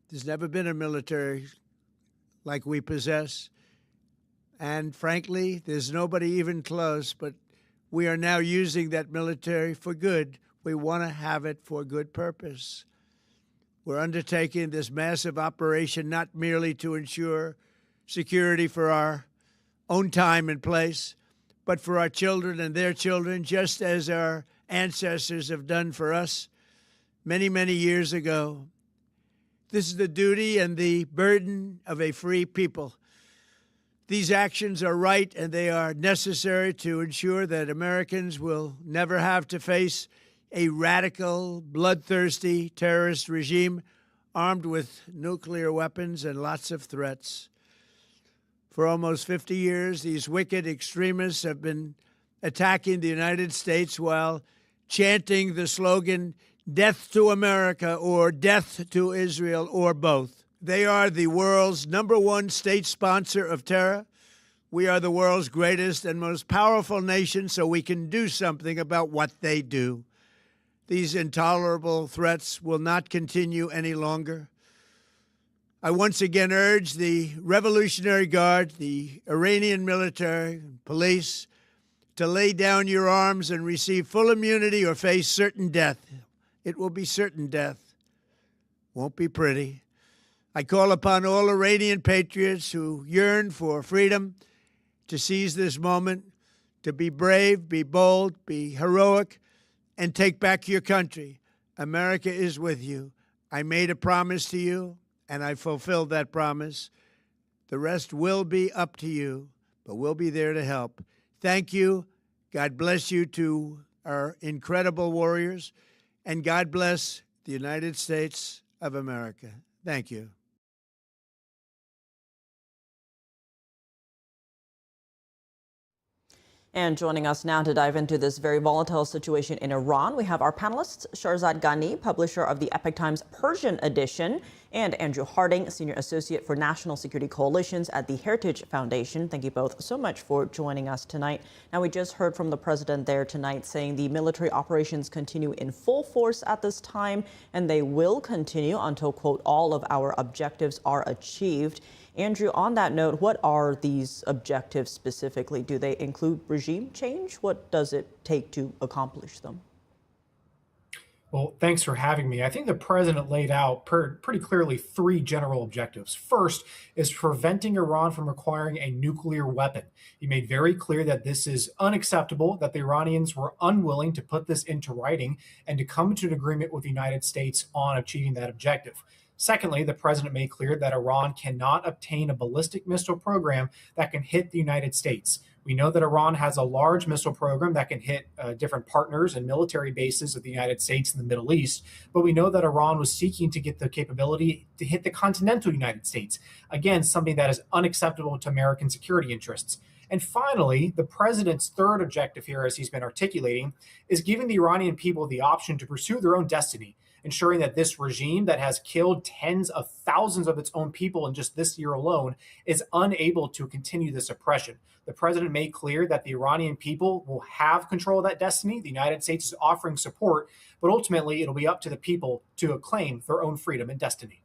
There's never been a military like we possess. And frankly, there's nobody even close, but we are now using that military for good. We want to have it for good purpose. We're undertaking this massive operation not merely to ensure security for our own time and place, but for our children and their children, just as our ancestors have done for us many, many years ago. This is the duty and the burden of a free people. These actions are right, and they are necessary to ensure that Americans will never have to face a radical, bloodthirsty terrorist regime armed with nuclear weapons and lots of threats. For almost 50 years, these wicked extremists have been attacking the United States while chanting the slogan, "Death to America," or "Death to Israel," or both. They are the world's #1 state sponsor of terror. We are the world's greatest and most powerful nation, so we can do something about what they do. These intolerable threats will not continue any longer. I once again urge the Revolutionary Guard, the Iranian military, police, to lay down your arms and receive full immunity or face certain death. It will be certain death. Won't be pretty. I call upon all Iranian patriots who yearn for freedom to seize this moment, to be brave, be bold, be heroic, and take back your country. America is with you. I made a promise to you, and I fulfilled that promise. The rest will be up to you, but we'll be there to help. Thank you. God bless you to our incredible warriors, and God bless the United States of America. Thank you. And joining us now to dive into this very volatile situation in Iran, we have our panelists, Shahrzad Ghani, publisher of the Epoch Times Persian edition, and Andrew Harding, Senior Associate for National Security Coalitions at the Heritage Foundation. Thank you both so much for joining us tonight. Now, we just heard from the president there tonight saying the military operations continue in full force at this time, and they will continue until, quote, all of our objectives are achieved. Andrew, on that note, what are these objectives specifically? Do they include regime change? What does it take to accomplish them? Well, thanks for having me. I think the president laid out pretty clearly 3 general objectives. First is preventing Iran from acquiring a nuclear weapon. He made very clear that this is unacceptable, that the Iranians were unwilling to put this into writing and to come to an agreement with the United States on achieving that objective. Secondly, the president made clear that Iran cannot obtain a ballistic missile program that can hit the United States. We know that Iran has a large missile program that can hit different partners and military bases of the United States in the Middle East, but we know that Iran was seeking to get the capability to hit the continental United States. Again, something that is unacceptable to American security interests. And finally, the president's third objective here, as he's been articulating, is giving the Iranian people the option to pursue their own destiny, ensuring that this regime that has killed tens of thousands of its own people in just this year alone is unable to continue this oppression. The president made clear that the Iranian people will have control of that destiny. The United States is offering support, but ultimately it'll be up to the people to acclaim their own freedom and destiny.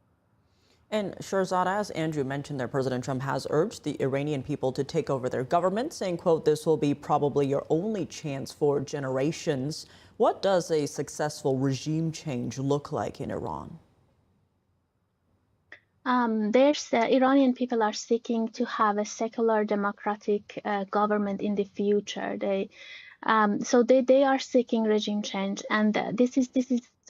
And Shahrzad, as Andrew mentioned there, President Trump has urged the Iranian people to take over their government, saying, quote, "This will be probably your only chance for generations." What does a successful regime change look like in Iran? Iranian people are seeking to have a secular democratic government in the future. They are seeking regime change, and this is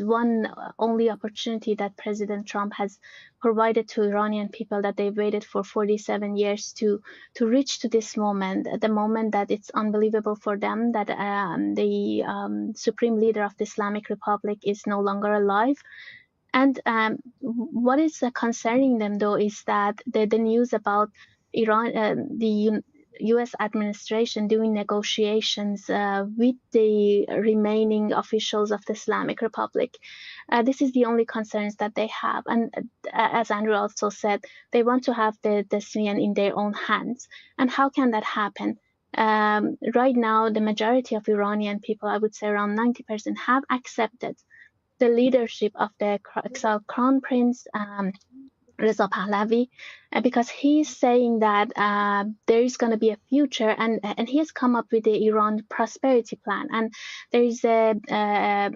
one only opportunity that President Trump has provided to Iranian people, that they waited for 47 years to reach to this moment, the moment that it's unbelievable for them that the supreme leader of the Islamic Republic is no longer alive. And what is concerning them, though, is that the news about Iran, the U.S. administration doing negotiations with the remaining officials of the Islamic Republic. This is the only concerns that they have. And as Andrew also said, they want to have the decision in their own hands. And how can that happen? Right now, the majority of Iranian people, I would say around 90%, have accepted the leadership of the exiled crown prince, Reza Pahlavi, because he's saying that there is going to be a future, and he has come up with the Iran prosperity plan, and there is a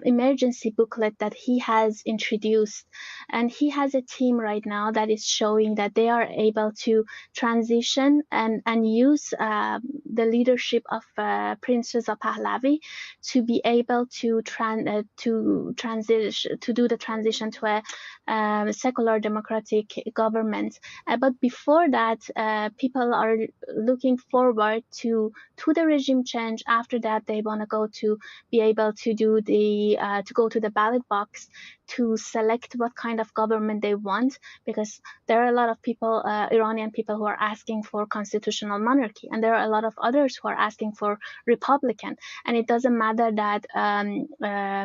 emergency booklet that he has introduced, and he has a team right now that is showing that they are able to transition and use the leadership of Prince Reza Pahlavi to be able to do the transition to a secular democratic government. But before that, people are looking forward to the regime change. After that, they want to go to be able to do to go to the ballot box to select what kind of government they want, because there are a lot of people, Iranian people, who are asking for constitutional monarchy, and there are a lot of others who are asking for republican. And it doesn't matter that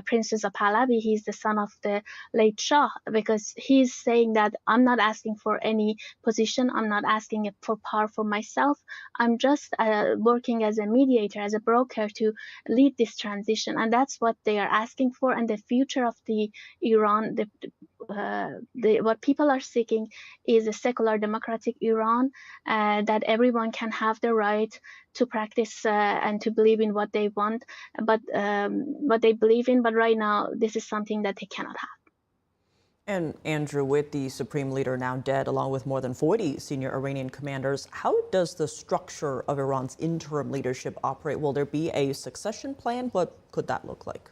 Prince Reza Pahlavi, he's the son of the late Shah, because he's saying that I'm not asking for any position, I'm not asking for power for myself, I'm just working as a mediator, as a broker to lead this transition. And that's what they are asking for. And the future of the Iran, what people are seeking is a secular democratic Iran, that everyone can have the right to practice and to believe in what they want, but what they believe in. But right now, this is something that they cannot have. And Andrew, with the supreme leader now dead, along with more than 40 senior Iranian commanders, how does the structure of Iran's interim leadership operate? Will there be a succession plan? What could that look like?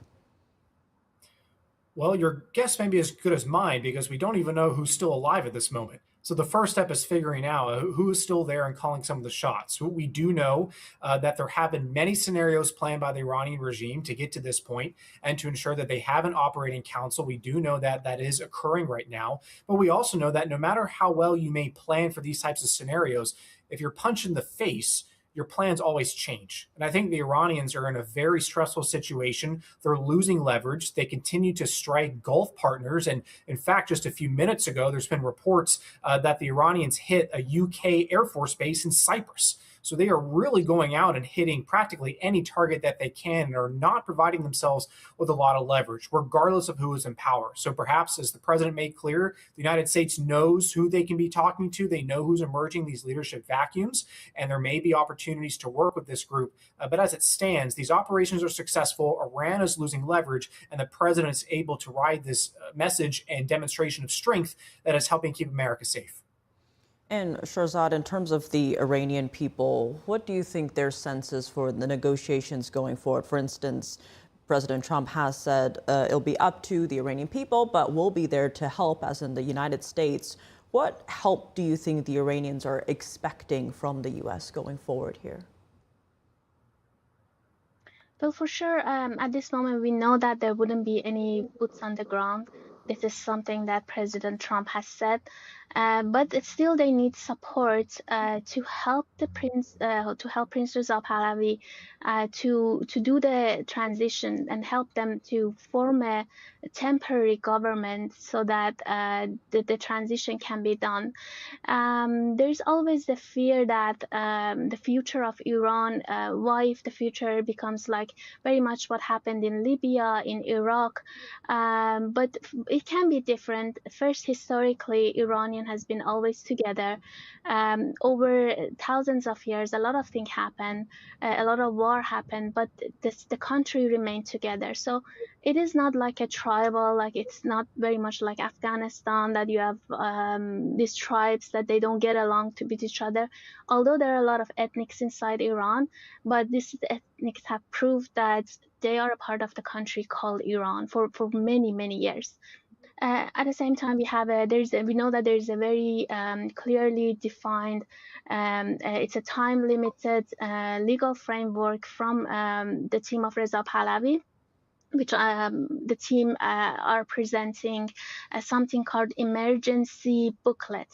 Well, your guess may be as good as mine, because we don't even know who's still alive at this moment. So the first step is figuring out who is still there and calling some of the shots. We do know that there have been many scenarios planned by the Iranian regime to get to this point and to ensure that they have an operating council. We do know that that is occurring right now. But we also know that no matter how well you may plan for these types of scenarios, if you're punched in the face, your plans always change. And I think the Iranians are in a very stressful situation. They're losing leverage. They continue to strike Gulf partners. And in fact, just a few minutes ago, there's been reports that the Iranians hit a UK Air Force base in Cyprus. So they are really going out and hitting practically any target that they can and are not providing themselves with a lot of leverage, regardless of who is in power. So perhaps, as the president made clear, the United States knows who they can be talking to. They know who's emerging these leadership vacuums, and there may be opportunities to work with this group. But as it stands, these operations are successful. Iran is losing leverage, and the president is able to ride this message and demonstration of strength that is helping keep America safe. And Shahrzad, in terms of the Iranian people, what do you think their sense is for the negotiations going forward? For instance, President Trump has said it'll be up to the Iranian people, but we'll be there to help, as in the United States. What help do you think the Iranians are expecting from the U.S. going forward here? Well, for sure, at this moment, we know that there wouldn't be any boots on the ground. This is something that President Trump has said, but still they need support to help Prince Reza Pahlavi to do the transition and help them to form a temporary government so that the transition can be done. There's always the fear that the future of Iran, what if the future becomes like very much what happened in Libya, in Iraq, but it can be different. First, historically, Iranian Iranian has been always together. Over thousands of years, a lot of things happened, a lot of war happened, but the country remained together. So it is not like a tribal, like it's not very much like Afghanistan that you have these tribes that they don't get along with each other. Although there are a lot of ethnics inside Iran, but these ethnics have proved that they are a part of the country called Iran for many, many years. At the same time, we know that there's a very clearly defined, it's a time limited legal framework from the team of Reza Pahlavi, which the team are presenting something called emergency booklet.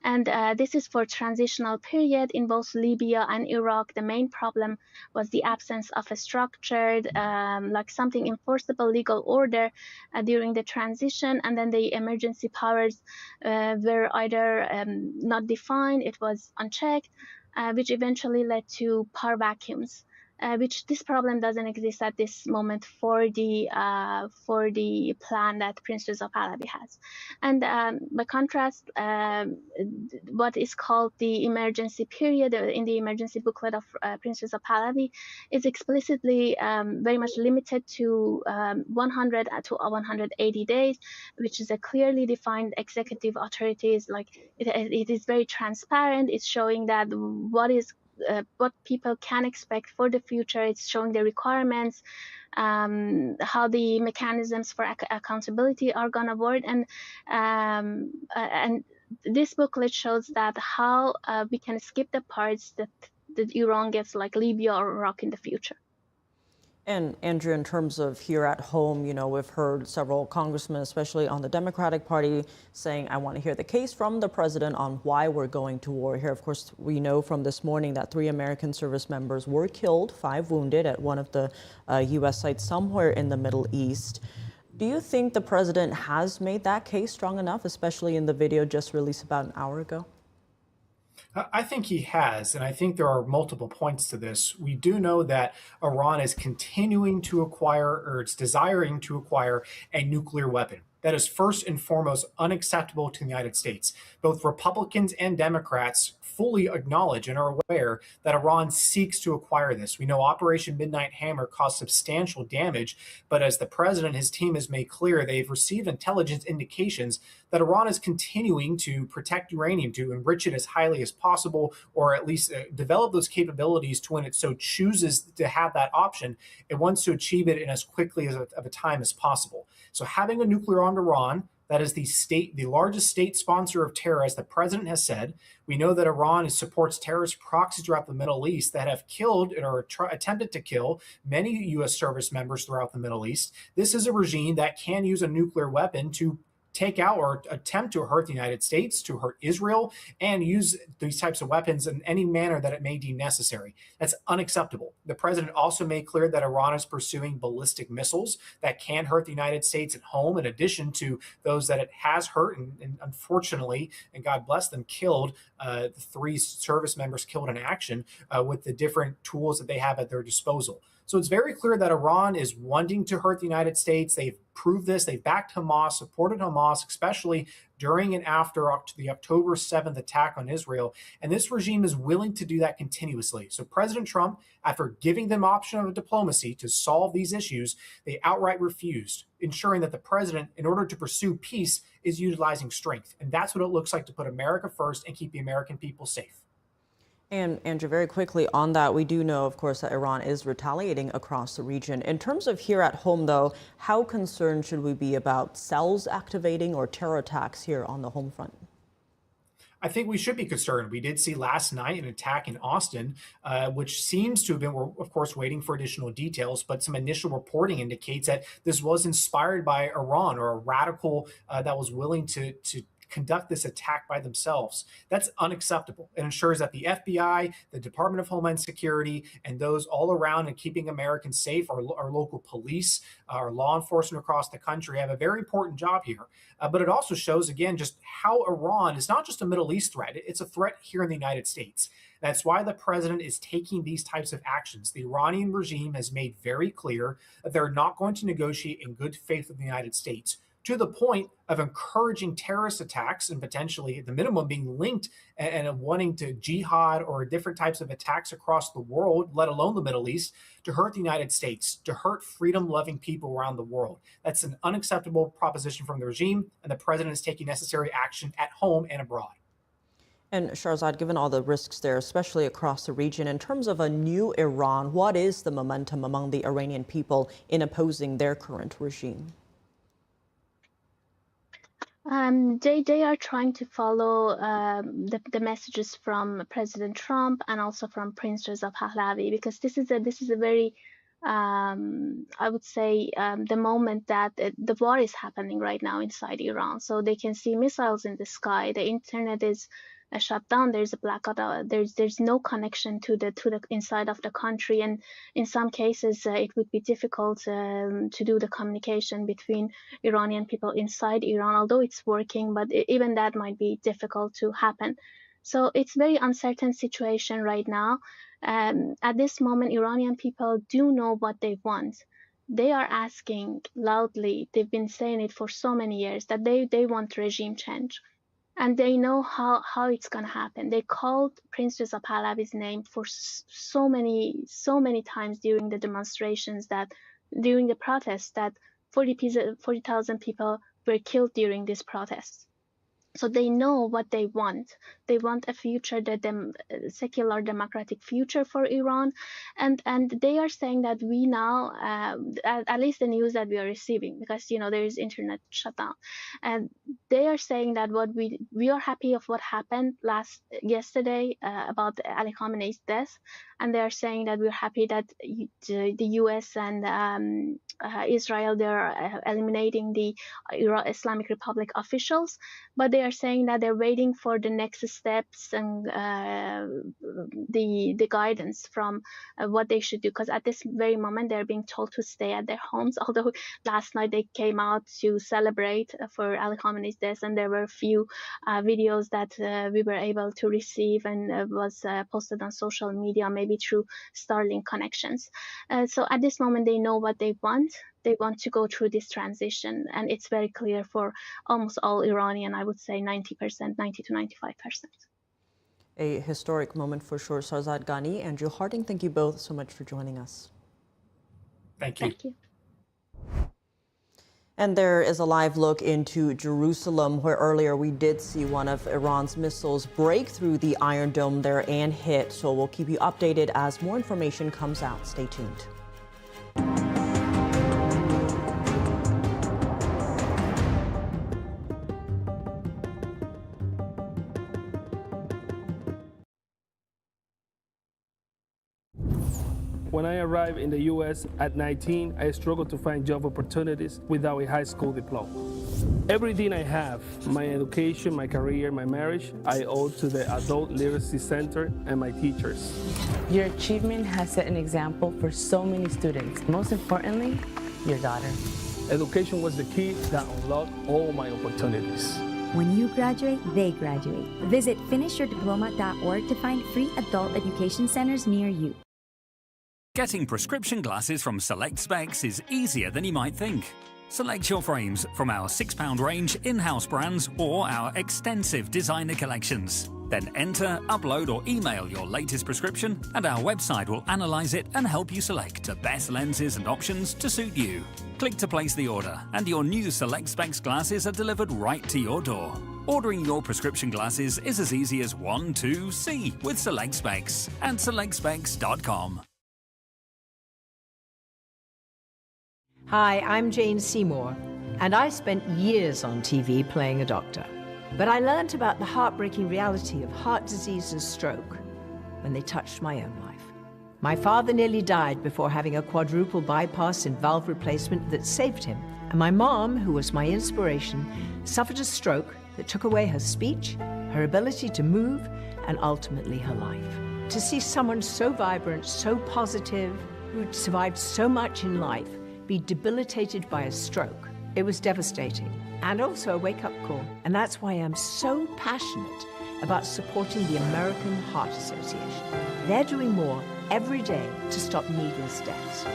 And this is for transitional period in both Libya and Iraq. The main problem was the absence of a structured, like something enforceable legal order during the transition. And then the emergency powers were either not defined, it was unchecked, which eventually led to power vacuums. Which this problem doesn't exist at this moment for the plan that Prince Reza Pahlavi has. And by contrast, what is called the emergency period in the emergency booklet of Prince Reza Pahlavi is explicitly very much limited to 100 to 180 days, which is a clearly defined executive authorities. Like it is very transparent. It's showing that what people can expect for the future. It's showing the requirements, how the mechanisms for accountability are gonna work, and this booklet shows that how we can skip the parts that Iran gets, like Libya or Iraq in the future. And Andrew, in terms of here at home, we've heard several congressmen, especially on the Democratic Party, saying, I want to hear the case from the president on why we're going to war here. Of course, we know from this morning that 3 American service members were killed, 5 wounded at one of the U.S. sites somewhere in the Middle East. Do you think the president has made that case strong enough, especially in the video just released about an hour ago? I think he has, and I think there are multiple points to this. We do know that Iran is continuing to acquire, or it's desiring to acquire, a nuclear weapon. That is first and foremost unacceptable to the United States. Both Republicans and Democrats fully acknowledge and are aware that Iran seeks to acquire this. We know Operation Midnight Hammer caused substantial damage, but as the president and his team has made clear, they've received intelligence indications that Iran is continuing to protect uranium, to enrich it as highly as possible, or at least develop those capabilities to when it so chooses to have that option, it wants to achieve it in as quickly of a time as possible. So having a nuclear-armed Iran, that is the largest state sponsor of terror, as the president has said. We know that Iran supports terrorist proxies throughout the Middle East that have killed or attempted to kill many U.S. service members throughout the Middle East. This is a regime that can use a nuclear weapon to take out or attempt to hurt the United States, to hurt Israel, and use these types of weapons in any manner that it may deem necessary. That's unacceptable. The president also made clear that Iran is pursuing ballistic missiles that can hurt the United States at home, in addition to those that it has hurt and unfortunately, and God bless them, killed the 3 service members killed in action with the different tools that they have at their disposal. So it's very clear that Iran is wanting to hurt the United States. They've proved this. They've backed Hamas, supported Hamas, especially during and after the October 7th attack on Israel. And this regime is willing to do that continuously. So President Trump, after giving them option of diplomacy to solve these issues, they outright refused, ensuring that the president, in order to pursue peace, is utilizing strength. And that's what it looks like to put America first and keep the American people safe. And Andrew, very quickly on that, we do know, of course, that Iran is retaliating across the region. In terms of here at home, though, how concerned should we be about cells activating or terror attacks here on the home front? I think we should be concerned. We did see last night an attack in Austin, which seems to have been, we're of course waiting for additional details, but some initial reporting indicates that this was inspired by Iran, or a radical that was willing to conduct this attack by themselves. That's unacceptable. It ensures that the FBI, the Department of Homeland Security, and those all around and keeping Americans safe, our local police, our law enforcement across the country have a very important job here. But it also shows, again, just how Iran is not just a Middle East threat, it's a threat here in the United States. That's why the president is taking these types of actions. The Iranian regime has made very clear that they're not going to negotiate in good faith with the United States. to the point of encouraging terrorist attacks and potentially at the minimum being linked and wanting to jihad or different types of attacks across the world, let alone the Middle East, to hurt the United States, to hurt freedom-loving people around the world. That's an unacceptable proposition from the regime, and the president is taking necessary action at home and abroad. And Shahrzad, given all the risks there, especially across the region, in terms of a new Iran, what is the momentum among the Iranian people in opposing their current regime? They are trying to follow the messages from President Trump and also from Prince Reza Pahlavi, because this is a very I would say the moment that the war is happening right now inside Iran. So they can see missiles in the sky. The internet is shut down. There's a blackout. There's no connection to the inside of the country, and in some cases it would be difficult to do the communication between Iranian people inside Iran. Although it's working, but even that might be difficult to happen. So it's very uncertain situation right now. At this moment, Iranian people do know what they want. They are asking loudly. They've been saying it for so many years that they want regime change. And they know how it's going to happen. They called Prince Reza Pahlavi's name for so many times during the demonstrations, during the protests, that 40,000 people were killed during these protests. So they know what they want. They want a future, secular democratic future for Iran. And they are saying that we now, at least the news that we are receiving, because, there is internet shutdown. And they are saying that what we are happy of what happened yesterday about Ali Khamenei's death. And they are saying that we're happy that the US and Israel, they're eliminating the Islamic Republic officials. But they are saying that they're waiting for the next steps and the guidance from what they should do. Because at this very moment, they're being told to stay at their homes. Although last night they came out to celebrate for Ali Khamenei's death, and there were a few videos that we were able to receive and was posted on social media, maybe through Starlink connections. So at this moment, they know what they want. They want to go through this transition, and it's very clear for almost all Iranian, I would say 90%, 90 to 95%. A historic moment for sure. Shahrzad Ghani, Andrew Harding, thank you both so much for joining us. Thank you. Thank you. And there is a live look into Jerusalem, where earlier we did see one of Iran's missiles break through the Iron Dome there and hit. So we'll keep you updated as more information comes out. Stay tuned. When I arrived in the U.S. at 19, I struggled to find job opportunities without a high school diploma. Everything I have, my education, my career, my marriage, I owe to the Adult Literacy Center and my teachers. Your achievement has set an example for so many students. Most importantly, your daughter. Education was the key that unlocked all my opportunities. When you graduate, they graduate. Visit finishyourdiploma.org to find free adult education centers near you. Getting prescription glasses from Select Specs is easier than you might think. Select your frames from our £6 range in-house brands or our extensive designer collections. Then enter, upload or email your latest prescription and our website will analyse it and help you select the best lenses and options to suit you. Click to place the order and your new Select Specs glasses are delivered right to your door. Ordering your prescription glasses is as easy as 1, 2, C with Select Specs and selectspecs.com. Hi, I'm Jane Seymour, and I spent years on TV playing a doctor. But I learned about the heartbreaking reality of heart disease and stroke when they touched my own life. My father nearly died before having a quadruple bypass and valve replacement that saved him. And my mom, who was my inspiration, suffered a stroke that took away her speech, her ability to move, and ultimately her life. To see someone so vibrant, so positive, who'd survived so much in life, be debilitated by a stroke, it was devastating and also a wake-up call. And that's why I'm so passionate about supporting the American Heart Association. They're doing more every day to stop needless deaths.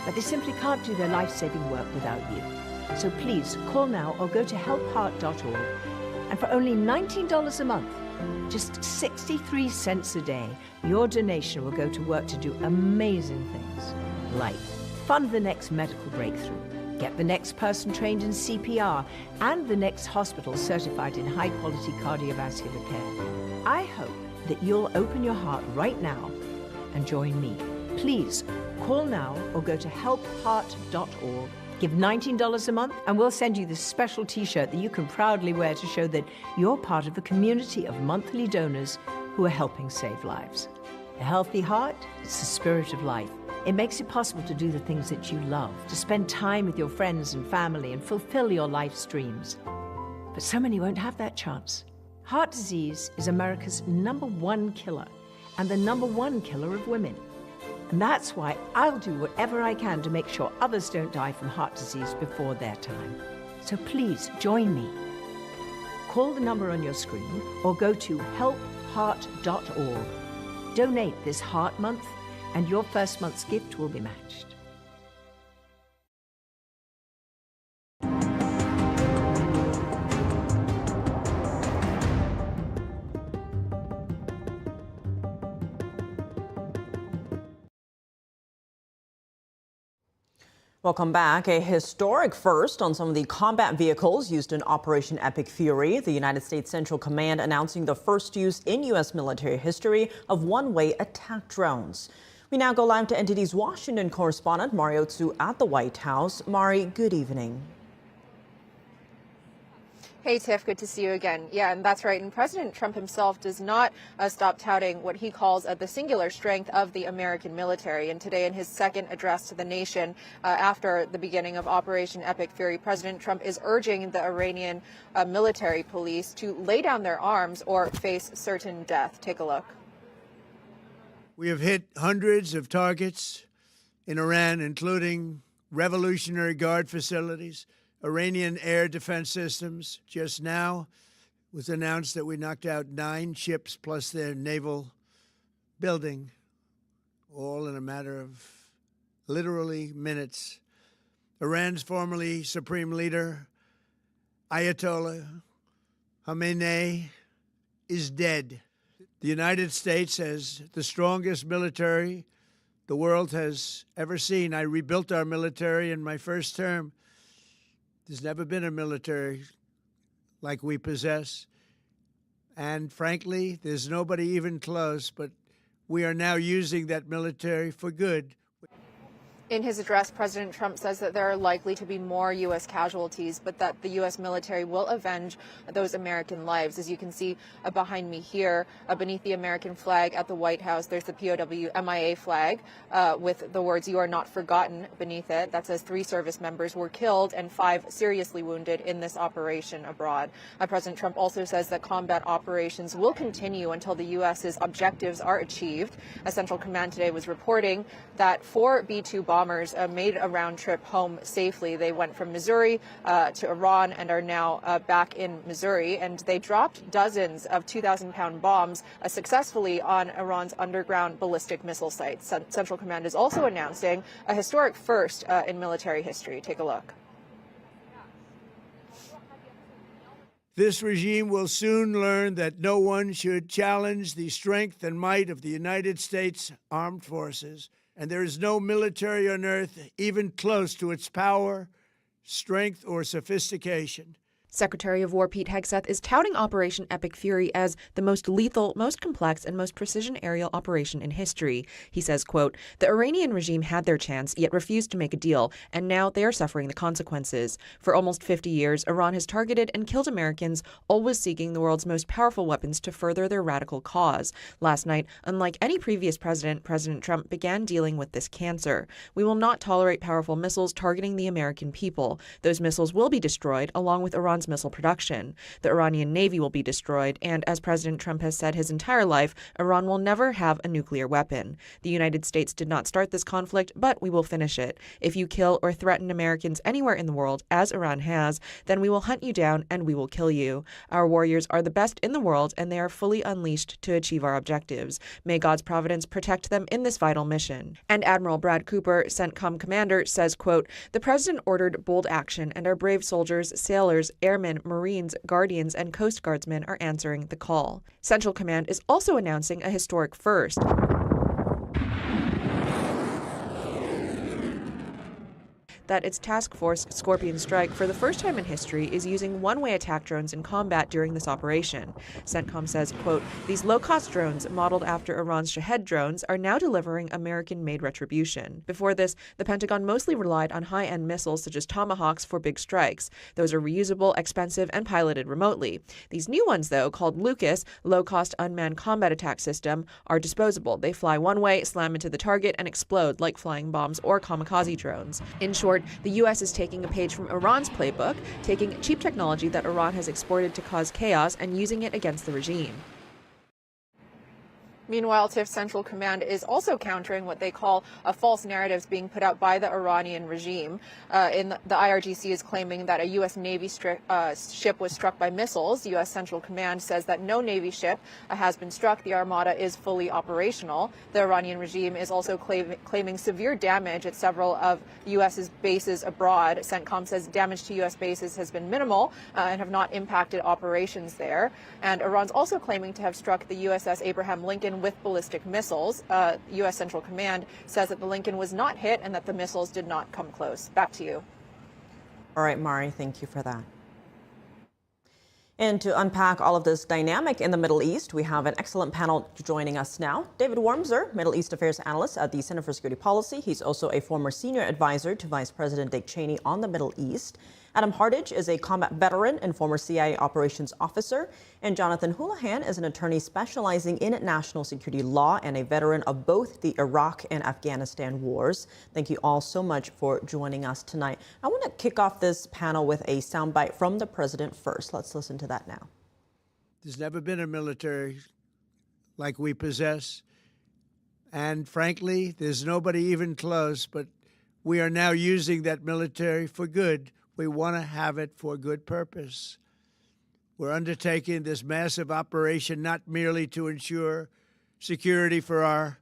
But they simply can't do their life-saving work without you. So please call now or go to helpheart.org. And for only $19 a month, just 63 cents a day, your donation will go to work to do amazing things, like fund the next medical breakthrough, get the next person trained in CPR, and the next hospital certified in high-quality cardiovascular care. I hope that you'll open your heart right now and join me. Please call now or go to helpheart.org. Give $19 a month and we'll send you this special t-shirt that you can proudly wear to show that you're part of a community of monthly donors who are helping save lives. A healthy heart, it's the spirit of life. It makes it possible to do the things that you love, to spend time with your friends and family and fulfill your life's dreams. But so many won't have that chance. Heart disease is America's #1 killer and the #1 killer of women. And that's why I'll do whatever I can to make sure others don't die from heart disease before their time. So please join me. Call the number on your screen or go to helpheart.org. Donate this Heart Month and your first month's gift will be matched. Welcome back. A historic first on some of the combat vehicles used in Operation Epic Fury. The United States Central Command announcing the first use in U.S. military history of one-way attack drones. We now go live to NTD's Washington correspondent Mario Tsu at the White House. Mari, good evening. Hey, Tiff, good to see you again. Yeah, and that's right. And President Trump himself does not stop touting what he calls the singular strength of the American military. And today, in his second address to the nation after the beginning of Operation Epic Fury, President Trump is urging the Iranian military police to lay down their arms or face certain death. Take a look. We have hit hundreds of targets in Iran, including Revolutionary Guard facilities, Iranian air defense systems. Just now it was announced that we knocked out 9 ships plus their naval building, all in a matter of literally minutes. Iran's formerly supreme leader, Ayatollah Khamenei, is dead. The United States has the strongest military the world has ever seen. I rebuilt our military in my first term. There's never been a military like we possess. And frankly, there's nobody even close, but we are now using that military for good. In his address, President Trump says that there are likely to be more U.S. casualties, but that the U.S. military will avenge those American lives. As you can see behind me here, beneath the American flag at the White House, there's the POW MIA flag with the words, "You are not forgotten," beneath it. That says 3 service members were killed and 5 seriously wounded in this operation abroad. President Trump also says that combat operations will continue until the U.S.'s objectives are achieved. Central Command today was reporting that 4 B-2 bombers made a round trip home safely. They went from Missouri to Iran and are now back in Missouri. And they dropped dozens of 2,000-pound bombs successfully on Iran's underground ballistic missile sites. Central Command is also announcing a historic first in military history. Take a look. This regime will soon learn that no one should challenge the strength and might of the United States Armed Forces. And there is no military on earth even close to its power, strength, or sophistication. Secretary of War Pete Hegseth is touting Operation Epic Fury as the most lethal, most complex, and most precision aerial operation in history. He says, quote, "The Iranian regime had their chance, yet refused to make a deal, and now they are suffering the consequences. For almost 50 years, Iran has targeted and killed Americans, always seeking the world's most powerful weapons to further their radical cause. Last night, unlike any previous president, President Trump began dealing with this cancer. We will not tolerate powerful missiles targeting the American people. Those missiles will be destroyed, along with Iran's Iran's missile production. The Iranian Navy will be destroyed, and as President Trump has said his entire life, Iran will never have a nuclear weapon. The United States did not start this conflict, but we will finish it. If you kill or threaten Americans anywhere in the world, as Iran has, then we will hunt you down and we will kill you. Our warriors are the best in the world, and they are fully unleashed to achieve our objectives. May God's providence protect them in this vital mission. And Admiral Brad Cooper, CENTCOM commander, says, quote, "The president ordered bold action, and our brave soldiers, sailors, airmen, Marines, Guardians, and Coast Guardsmen are answering the call." Central Command is also announcing a historic first. That its task force, Scorpion Strike, for the first time in history, is using one-way attack drones in combat during this operation. CENTCOM says, quote, "These low-cost drones, modeled after Iran's Shahed drones, are now delivering American-made retribution." Before this, the Pentagon mostly relied on high-end missiles such as Tomahawks for big strikes. Those are reusable, expensive, and piloted remotely. These new ones, though, called Lucas, Low-Cost Unmanned Combat Attack System, are disposable. They fly one way, slam into the target, and explode like flying bombs or kamikaze drones. In short, the U.S. is taking a page from Iran's playbook, taking cheap technology that Iran has exported to cause chaos and using it against the regime. Meanwhile, TIF Central Command is also countering what they call false narratives being put out by the Iranian regime. The IRGC is claiming that a U.S. Navy ship was struck by missiles. U.S. Central Command says that no Navy ship has been struck. The Armada is fully operational. The Iranian regime is also claiming severe damage at several of the U.S.'s bases abroad. CENTCOM says damage to U.S. bases has been minimal and have not impacted operations there. And Iran's also claiming to have struck the USS Abraham Lincoln with ballistic missiles. U.S. Central Command says that the Lincoln was not hit and that the missiles did not come close. Back to you. All right, Mari, thank you for that. And to unpack all of this dynamic in the Middle East, we have an excellent panel joining us now. David Wormser, Middle East Affairs Analyst at the Center for Security Policy. He's also a former senior advisor to Vice President Dick Cheney on the Middle East. Adam Hardage is a combat veteran and former CIA operations officer. And Jonathan Houlihan is an attorney specializing in national security law and a veteran of both the Iraq and Afghanistan wars. Thank you all so much for joining us tonight. I want to kick off this panel with a soundbite from the president first. Let's listen to that now. There's never been a military like we possess. And frankly, there's nobody even close, but we are now using that military for good. We want to have it for good purpose. We're undertaking this massive operation not merely to ensure security for our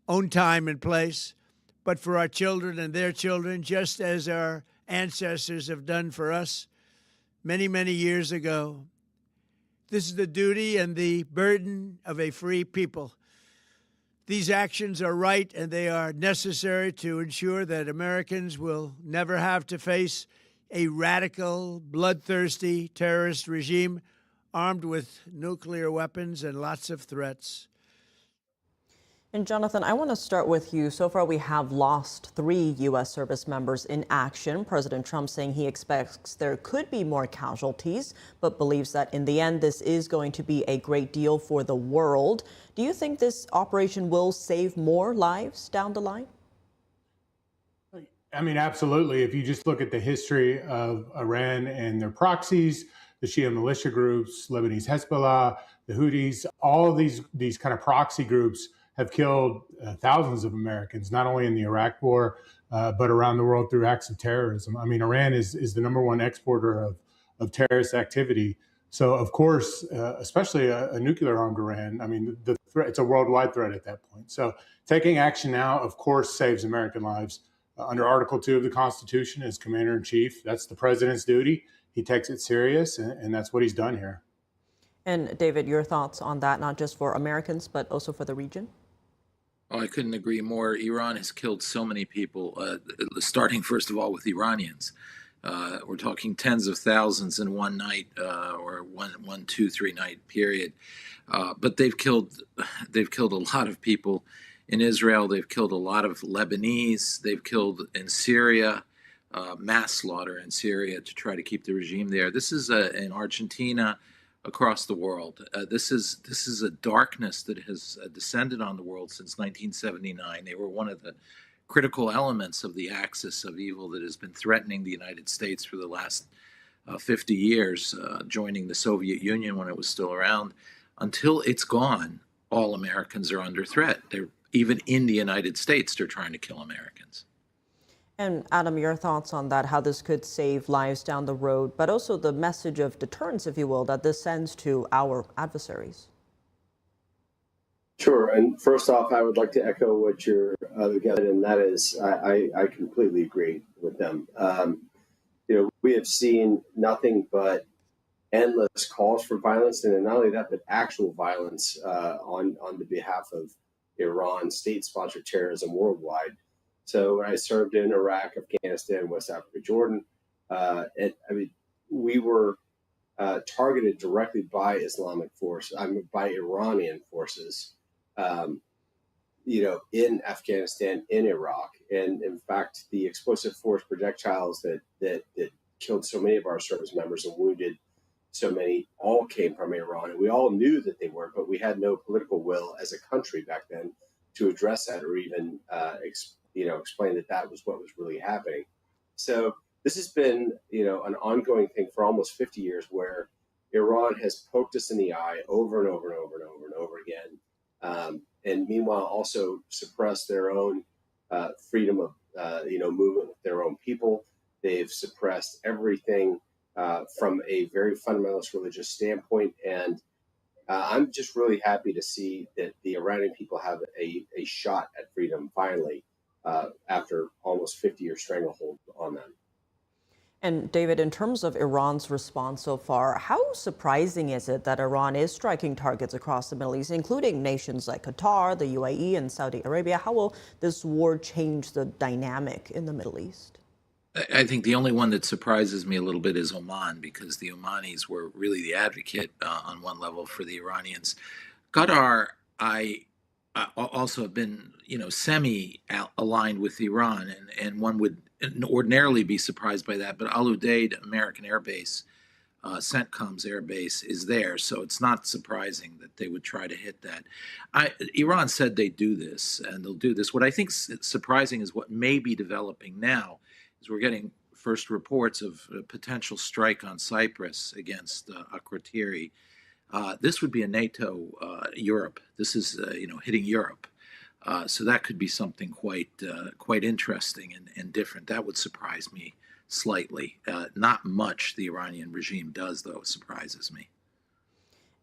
own time and place, but for our children and their children, just as our ancestors have done for us many, many years ago. This is the duty and the burden of a free people. These actions are right and they are necessary to ensure that Americans will never have to face a radical, bloodthirsty terrorist regime armed with nuclear weapons and lots of threats. And Jonathan, I want to start with you. So far, we have lost 3 U.S. service members in action. President Trump saying he expects there could be more casualties, but believes that in the end, this is going to be a great deal for the world. Do you think this operation will save more lives down the line? I mean, absolutely. If you just look at the history of Iran and their proxies, the Shia militia groups, Lebanese Hezbollah, the Houthis, all of these kind of proxy groups have killed thousands of Americans, not only in the Iraq war, but around the world through acts of terrorism. I mean, Iran is the #1 exporter of terrorist activity. So, of course, especially a nuclear-armed Iran, I mean, the threat, it's a worldwide threat at that point. So taking action now, of course, saves American lives. Under Article 2 of the Constitution, as Commander-in-Chief, that's the president's duty. He takes it serious, and that's what he's done here. And David, your thoughts on that, not just for Americans, but also for the region? Oh, I couldn't agree more. Iran has killed so many people, starting first of all with Iranians. We're talking tens of thousands in one night or one, 2, 3 night period. But they've killed a lot of people in Israel. They've killed a lot of Lebanese. They've killed in Syria, mass slaughter in Syria to try to keep the regime there. This is in Argentina, across the world. This is a darkness that has descended on the world since 1979. They were one of the critical elements of the axis of evil that has been threatening the United States for the last 50 years, joining the Soviet Union when it was still around. Until it's gone, all Americans are under threat. Even in the United States, they're trying to kill Americans. And Adam, your thoughts on that, how this could save lives down the road, but also the message of deterrence, if you will, that this sends to our adversaries? Sure. And first off, I would like to echo what your other guest, and that is, I completely agree with them. We have seen nothing but endless calls for violence, and not only that, but actual violence on the behalf of Iran, state-sponsored terrorism worldwide. So when I served in Iraq, Afghanistan, West Africa, Jordan, we were targeted directly by by Iranian forces, in Afghanistan, in Iraq. And in fact, the explosive force projectiles that killed so many of our service members and wounded so many all came from Iran. And we all knew that they were, but we had no political will as a country back then to address that or even explain that was what was really happening. So this has been, an ongoing thing for almost 50 years, where Iran has poked us in the eye over and over and over and over and over again, and meanwhile also suppressed their own freedom of movement with their own people. They've suppressed everything from a very fundamentalist religious standpoint, and I'm just really happy to see that the Iranian people have a shot at freedom finally, after almost 50 years stranglehold on them. And David, in terms of Iran's response so far, how surprising is it that Iran is striking targets across the Middle East, including nations like Qatar, the UAE, and Saudi Arabia? How will this war change the dynamic in the Middle East? I think the only one that surprises me a little bit is Oman, because the Omanis were really the advocate on one level for the Iranians. Qatar, I also have been, semi-aligned with Iran, and one would ordinarily be surprised by that. But Al Udeid American Air Base, CENTCOM's air base, is there, so it's not surprising that they would try to hit that. Iran said they'd do this, and they'll do this. What I think is surprising is what may be developing now, is we're getting first reports of a potential strike on Cyprus against Akrotiri. This would be a NATO Europe. This is hitting Europe, so that could be something quite interesting and different. That would surprise me slightly. Not much the Iranian regime does, though, surprises me.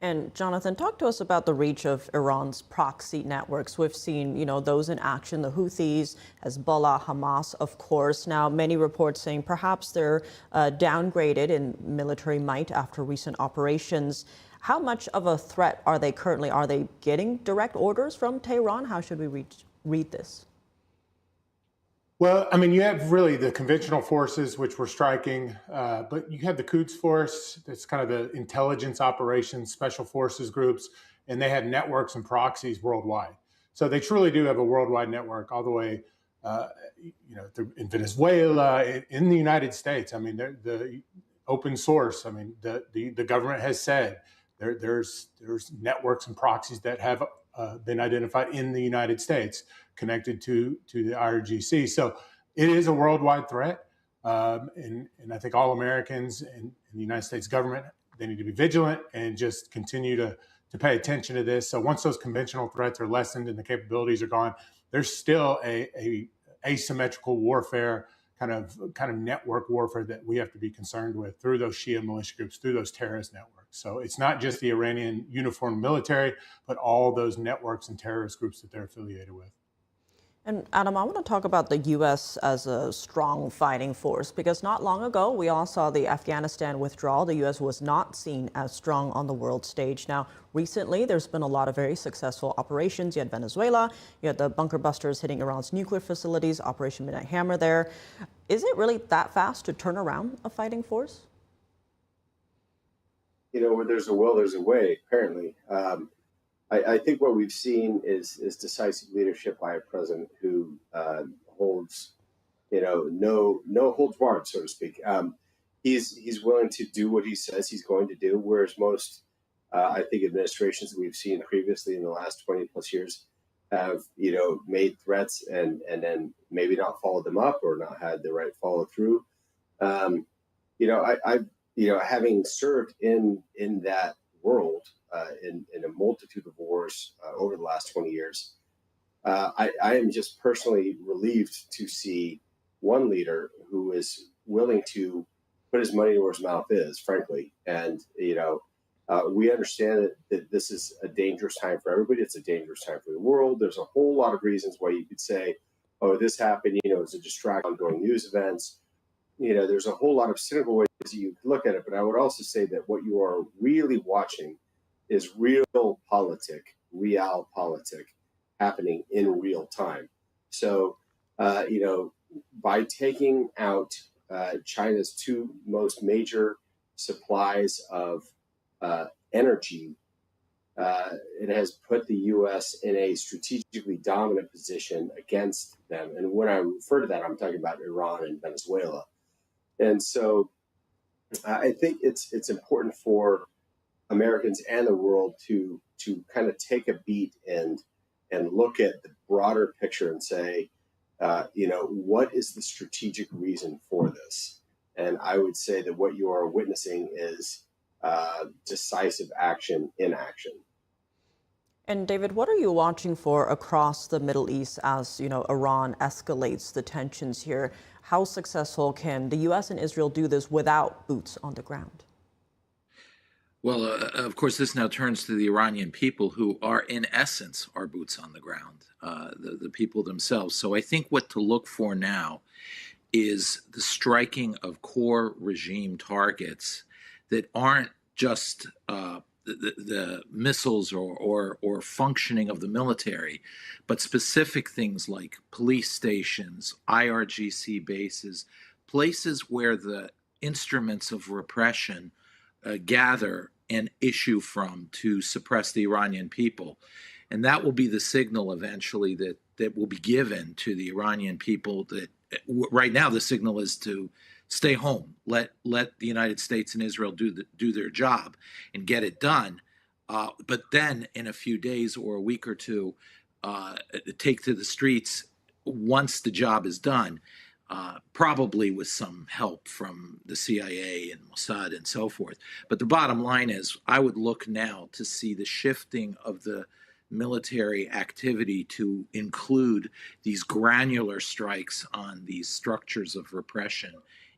And Jonathan, talk to us about the reach of Iran's proxy networks. We've seen, those in action, the Houthis, Hezbollah, Hamas, of course. Now, many reports saying perhaps they're downgraded in military might after recent operations. How much of a threat are they currently? Are they getting direct orders from Tehran? How should we read this? Well, you have really the conventional forces, which were striking, but you have the Quds Force, that's kind of the intelligence operations, special forces groups, and they have networks and proxies worldwide. So they truly do have a worldwide network all the way, in Venezuela, in the United States. The open source. The government has said there's networks and proxies that have been identified in the United States connected to the IRGC. So it is a worldwide threat. And I think all Americans and the United States government, they need to be vigilant and just continue to pay attention to this. So once those conventional threats are lessened and the capabilities are gone, there's still a asymmetrical warfare, kind of network warfare that we have to be concerned with through those Shia militia groups, through those terrorist networks. So it's not just the Iranian uniformed military, but all those networks and terrorist groups that they're affiliated with. And Adam, I want to talk about the U.S. as a strong fighting force, because not long ago, we all saw the Afghanistan withdrawal. The U.S. was not seen as strong on the world stage. Now, recently, there's been a lot of very successful operations. You had Venezuela, you had the bunker busters hitting Iran's nuclear facilities, Operation Midnight Hammer there. Is it really that fast to turn around a fighting force? Where there's a will, there's a way, apparently. I think what we've seen is decisive leadership by a president who holds, no holds barred, so to speak. He's willing to do what he says he's going to do, whereas most, I think, administrations that we've seen previously in the last 20 plus years have, made threats and then maybe not followed them up or not had the right follow through. having served in that world in a multitude of wars over the last 20 years, I am just personally relieved to see one leader who is willing to put his money where his mouth is, frankly. And, we understand that this is a dangerous time for everybody. It's a dangerous time for the world. There's a whole lot of reasons why you could say, oh, this happened, it's a distraction during news events. There's a whole lot of cynical ways that you could look at it. But I would also say that what you are really watching is real politic happening in real time. So, by taking out China's two most major supplies of energy, it has put the U.S. in a strategically dominant position against them. And when I refer to that, I'm talking about Iran and Venezuela. And so I think it's important for Americans and the world to kind of take a beat and look at the broader picture and say, what is the strategic reason for this? And I would say that what you are witnessing is decisive action in action. And David, what are you watching for across the Middle East as, Iran escalates the tensions here? How successful can the U.S. and Israel do this without boots on the ground? Well, of course, this now turns to the Iranian people, who are, in essence, our boots on the ground, the people themselves. So I think what to look for now is the striking of core regime targets that aren't just the missiles or functioning of the military, but specific things like police stations, IRGC bases, places where the instruments of repression gather and issue from to suppress the Iranian people. And that will be the signal eventually that will be given to the Iranian people that right now the signal is to stay home, let the United States and Israel do their job and get it done. But then in a few days or a week or two, take to the streets once the job is done, probably with some help from the CIA and Mossad and so forth. But the bottom line is, I would look now to see the shifting of the military activity to include these granular strikes on these structures of repression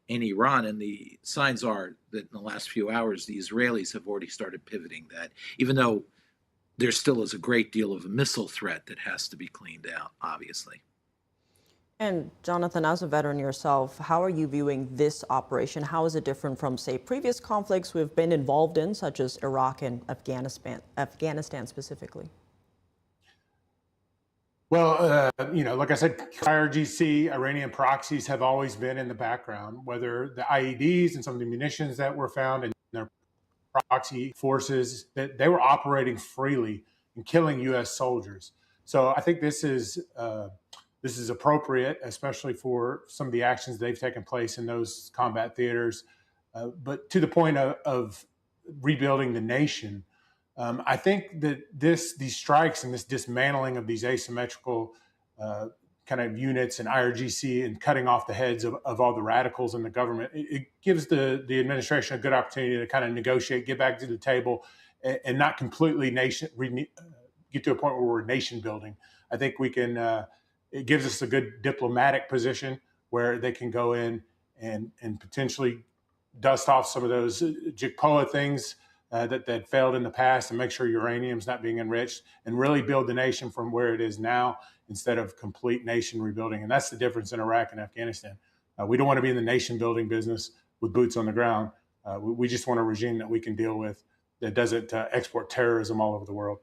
in Iran. And the signs are that in the last few hours, the Israelis have already started pivoting that, even though there still is a great deal of a missile threat that has to be cleaned out, obviously. And Jonathan, as a veteran yourself, how are you viewing this operation? How is it different from, say, previous conflicts we've been involved in, such as Iraq and Afghanistan specifically? Well, like I said, IRGC, Iranian proxies have always been in the background, whether the IEDs and some of the munitions that were found in their proxy forces, that they were operating freely and killing U.S. soldiers. So I think this is appropriate, especially for some of the actions they've taken place in those combat theaters. But to the point of rebuilding the nation, I think that these strikes and this dismantling of these asymmetrical kind of units and IRGC and cutting off the heads of all the radicals in the government, it gives the administration a good opportunity to kind of negotiate, get back to the table, and not completely get to a point where we're nation building. I think we can. It gives us a good diplomatic position where they can go in and potentially dust off some of those JICPOA things that failed in the past and make sure uranium's not being enriched and really build the nation from where it is now instead of complete nation rebuilding. And that's the difference in Iraq and Afghanistan. We don't want to be in the nation building business with boots on the ground. We just want a regime that we can deal with that doesn't export terrorism all over the world.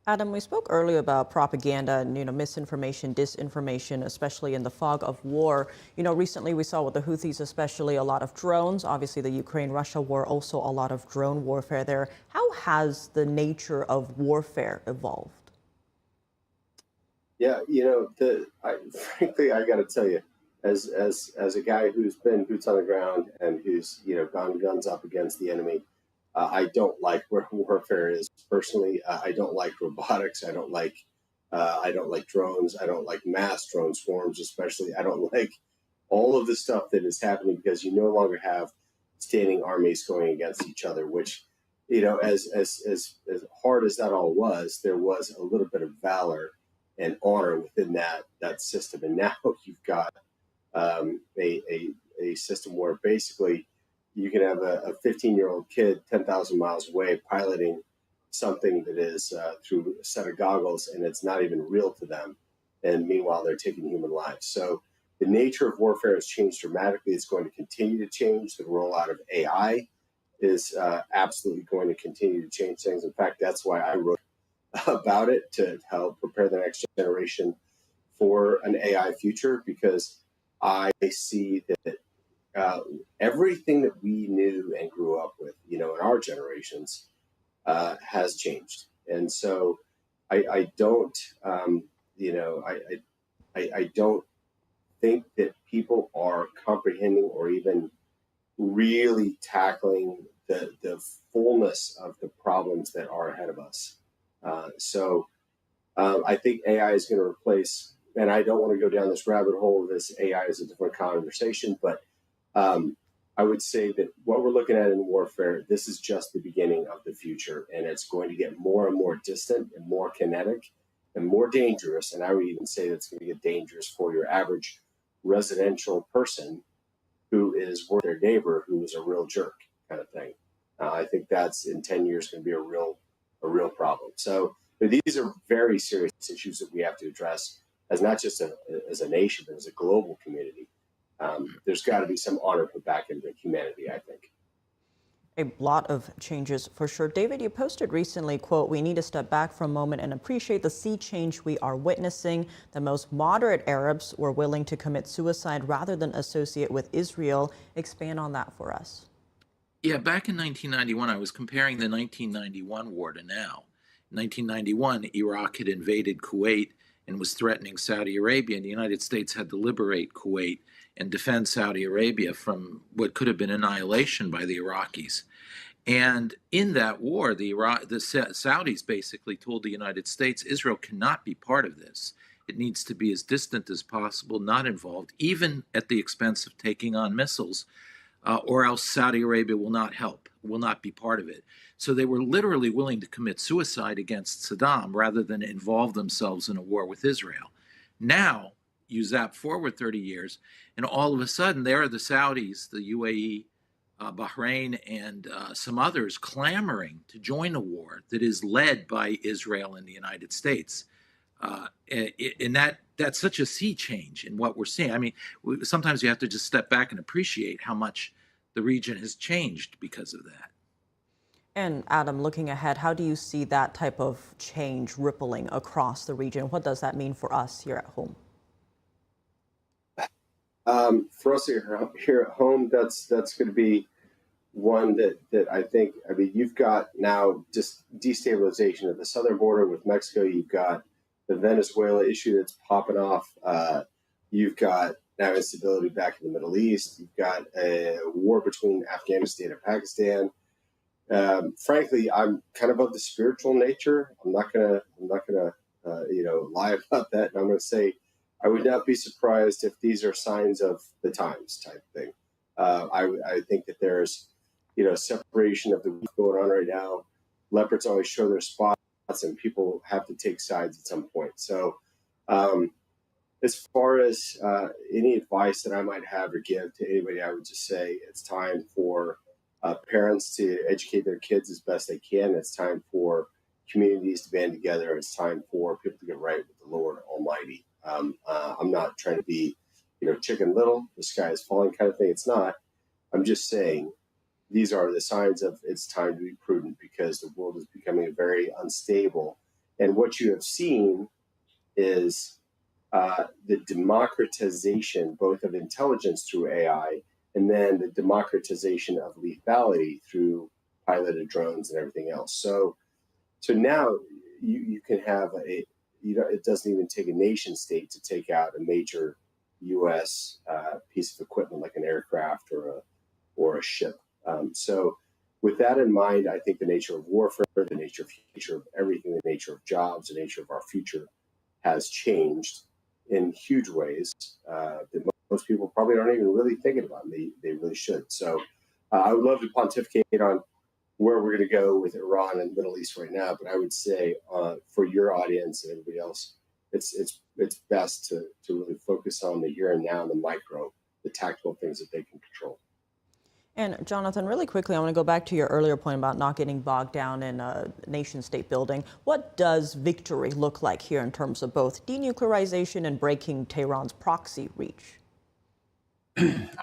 Adam, we spoke earlier about propaganda and, misinformation, disinformation, especially in the fog of war. Recently we saw with the Houthis, especially a lot of drones. Obviously, the Ukraine-Russia war, also a lot of drone warfare there. How has the nature of warfare evolved? Yeah, frankly, I got to tell you, as a guy who's been boots on the ground and who's gone guns up against the enemy, I don't like where warfare is personally. I don't like robotics. I don't like drones. I don't like mass drone swarms, especially. I don't like all of the stuff that is happening because you no longer have standing armies going against each other, which, you know, as hard as that all was, there was a little bit of valor and honor within that system. And now you've got a system where basically you can have a 15-year-old kid 10,000 miles away piloting something that is through a set of goggles, and it's not even real to them. And meanwhile, they're taking human lives. So the nature of warfare has changed dramatically. It's going to continue to change. The rollout of AI is absolutely going to continue to change things. In fact, that's why I wrote about it, to help prepare the next generation for an AI future, because I see that everything that we knew and grew up with, you know, in our generations has changed. And so I don't, you know, I don't think that people are comprehending or even really tackling the fullness of the problems that are ahead of us. I think AI is going to replace, and I don't want to go down this rabbit hole. This AI is a different conversation, but I would say that what we're looking at in warfare, this is just the beginning of the future, and it's going to get more and more distant and more kinetic and more dangerous. And I would even say that's going to get dangerous for your average residential person who is with their neighbor who is a real jerk, kind of thing. I think that's in 10 years going to be a real problem. So these are very serious issues that we have to address as not just as a nation, but as a global community. There's got to be some honor put back into humanity, I think. A lot of changes for sure. David, you posted recently, quote, "We need to step back for a moment and appreciate the sea change we are witnessing. The most moderate Arabs were willing to commit suicide rather than associate with Israel." Expand on that for us. Yeah, back in 1991, I was comparing the 1991 war to now. In 1991, Iraq had invaded Kuwait and was threatening Saudi Arabia, and the United States had to liberate Kuwait and defend Saudi Arabia from what could have been annihilation by the Iraqis. And in that war, the Saudis basically told the United States, Israel cannot be part of this. It needs to be as distant as possible, not involved, even at the expense of taking on missiles, or else Saudi Arabia will not help, will not be part of it. So they were literally willing to commit suicide against Saddam rather than involve themselves in a war with Israel. Now, you zap forward 30 years, and all of a sudden, there are the Saudis, the UAE, Bahrain, and some others clamoring to join a war that is led by Israel and the United States. And that's such a sea change in what we're seeing. I mean, sometimes you have to just step back and appreciate how much the region has changed because of that. And Adam, looking ahead, how do you see that type of change rippling across the region? What does that mean for us here at home? For us here at home, that's going to be one that I think, I mean, you've got now just destabilization at the southern border with Mexico. You've got the Venezuela issue that's popping off. You've got now instability back in the Middle East. You've got a war between Afghanistan and Pakistan. Frankly, I'm kind of the spiritual nature. I'm not gonna lie about that. And I'm going to say I would not be surprised if these are signs of the times type thing. I think that there's, separation of the weak going on right now. Leopards always show their spots, and people have to take sides at some point. So as far as any advice that I might have or give to anybody, I would just say it's time for parents to educate their kids as best they can. It's time for communities to band together. It's time for people to get right with the Lord Almighty. I'm not trying to be, Chicken Little, the sky is falling kind of thing. It's not. I'm just saying these are the signs of it's time to be prudent, because the world is becoming very unstable. And what you have seen is the democratization, both of intelligence through AI, and then the democratization of lethality through piloted drones and everything else. So now you can have it doesn't even take a nation state to take out a major U.S. Piece of equipment like an aircraft or a ship. So with that in mind, I think the nature of warfare, the nature of everything, the nature of jobs, the nature of our future has changed in huge ways that most people probably aren't even really thinking about. They really should. So I would love to pontificate on where we're going to go with Iran and the Middle East right now, but I would say for your audience and everybody else, it's best to really focus on the here and now and the micro, the tactical things that they can control. And Jonathan, really quickly, I want to go back to your earlier point about not getting bogged down in nation-state building. What does victory look like here in terms of both denuclearization and breaking Tehran's proxy reach?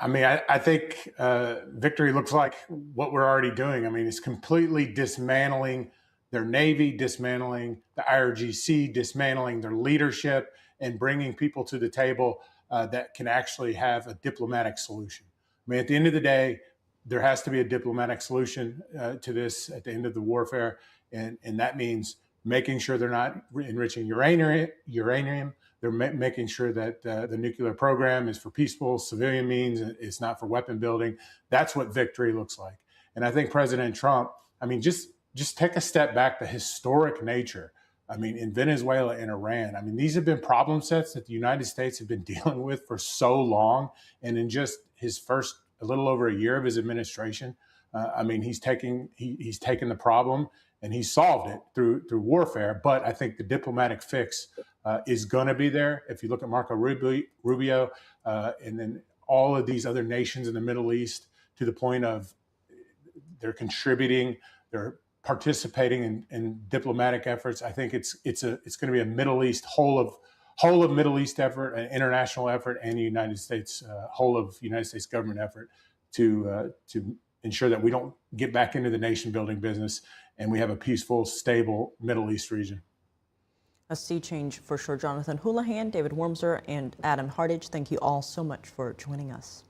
I mean, I think victory looks like what we're already doing. I mean, it's completely dismantling their Navy, dismantling the IRGC, dismantling their leadership, and bringing people to the table that can actually have a diplomatic solution. I mean, at the end of the day, there has to be a diplomatic solution to this at the end of the warfare. And that means making sure they're not enriching uranium. They're making sure that the nuclear program is for peaceful civilian means. It's not for weapon building. That's what victory looks like. And I think President Trump, I mean, just take a step back, the historic nature. I mean, in Venezuela and Iran, I mean, these have been problem sets that the United States have been dealing with for so long. And in just his first a little over a year of his administration, I mean, he's taken the problem and he solved it through warfare. But I think the diplomatic fix is going to be there. If you look at Marco Rubio and then all of these other nations in the Middle East, to the point of they're contributing, they're participating in diplomatic efforts. I think it's going to be a Middle East whole of Middle East effort, an international effort, and a United States whole of United States government effort to ensure that we don't get back into the nation building business and we have a peaceful, stable Middle East region. A sea change for sure. Jonathan Houlihan, David Wormser, and Adam Hardage, thank you all so much for joining us.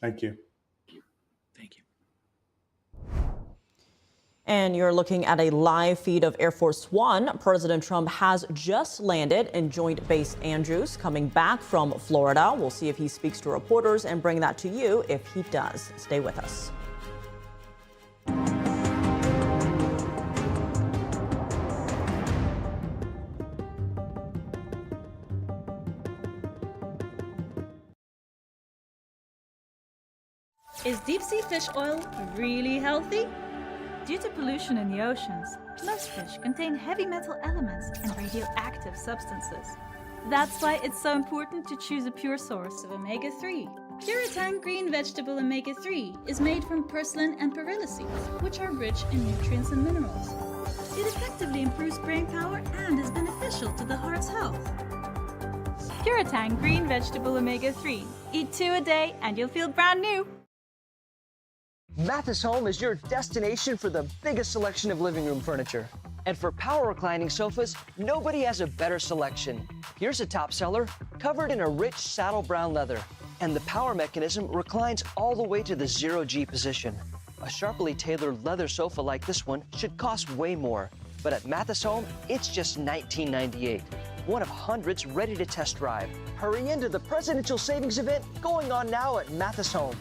Thank you. Thank you. And you're looking at a live feed of Air Force One. President Trump has just landed in Joint Base Andrews, coming back from Florida. We'll see if he speaks to reporters and bring that to you if he does. Stay with us. Is deep-sea fish oil really healthy? Due to pollution in the oceans, most fish contain heavy metal elements and radioactive substances. That's why it's so important to choose a pure source of omega-3. Puritan green vegetable omega-3 is made from purslane and perilla seeds, which are rich in nutrients and minerals. It effectively improves brain power and is beneficial to the heart's health. Puritan green vegetable omega-3. Eat 2 a day and you'll feel brand new. Mathis Home is your destination for the biggest selection of living room furniture. And for power reclining sofas, nobody has a better selection. Here's a top seller, covered in a rich saddle brown leather. And the power mechanism reclines all the way to the 0G position. A sharply tailored leather sofa like this one should cost way more. But at Mathis Home, it's just $19.98. One of hundreds ready to test drive. Hurry into the Presidential Savings Event going on now at Mathis Home.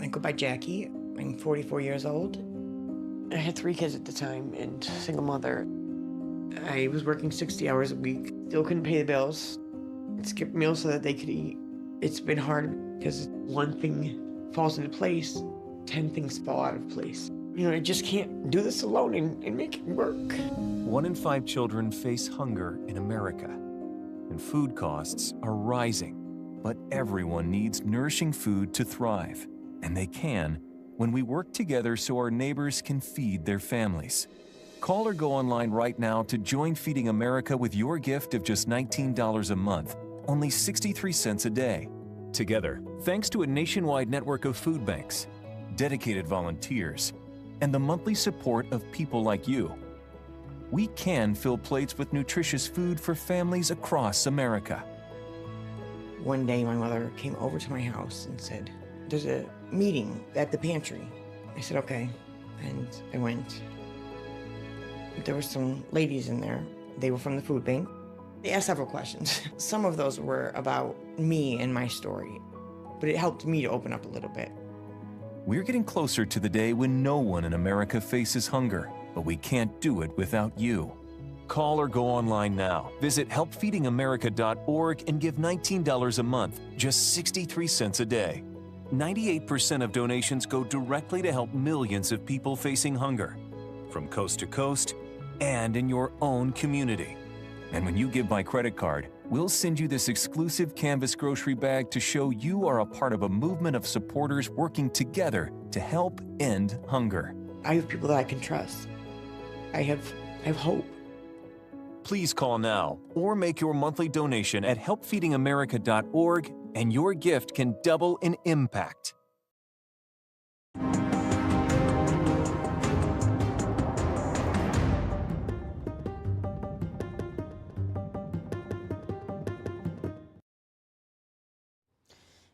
I go by Jackie. I'm 44 years old. I had 3 kids at the time and single mother. I was working 60 hours a week. Still couldn't pay the bills. Skipped meals so that they could eat. It's been hard because one thing falls into place, 10 things fall out of place. You know, I just can't do this alone and make it work. 1 in 5 children face hunger in America, and food costs are rising. But everyone needs nourishing food to thrive. And they can when we work together so our neighbors can feed their families. Call or go online right now to join Feeding America with your gift of just $19 a month, only 63 cents a day. Together, thanks to a nationwide network of food banks, dedicated volunteers, and the monthly support of people like you, we can fill plates with nutritious food for families across America. One day my mother came over to my house and said, "There's a meeting at the pantry." I said, "Okay," and I went. There were some ladies in there. They were from the food bank. They asked several questions. Some of those were about me and my story, but it helped me to open up a little bit. We're getting closer to the day when no one in America faces hunger. but we can't do it without you. Call or go online now. Visit helpfeedingamerica.org and give $19 a month, just 63 cents a day. 98% of donations go directly to help millions of people facing hunger, from coast to coast and in your own community. And when you give by credit card, we'll send you this exclusive canvas grocery bag to show you are a part of a movement of supporters working together to help end hunger. I have people that I can trust. I have hope. Please call now or make your monthly donation at helpfeedingamerica.org, and your gift can double in impact.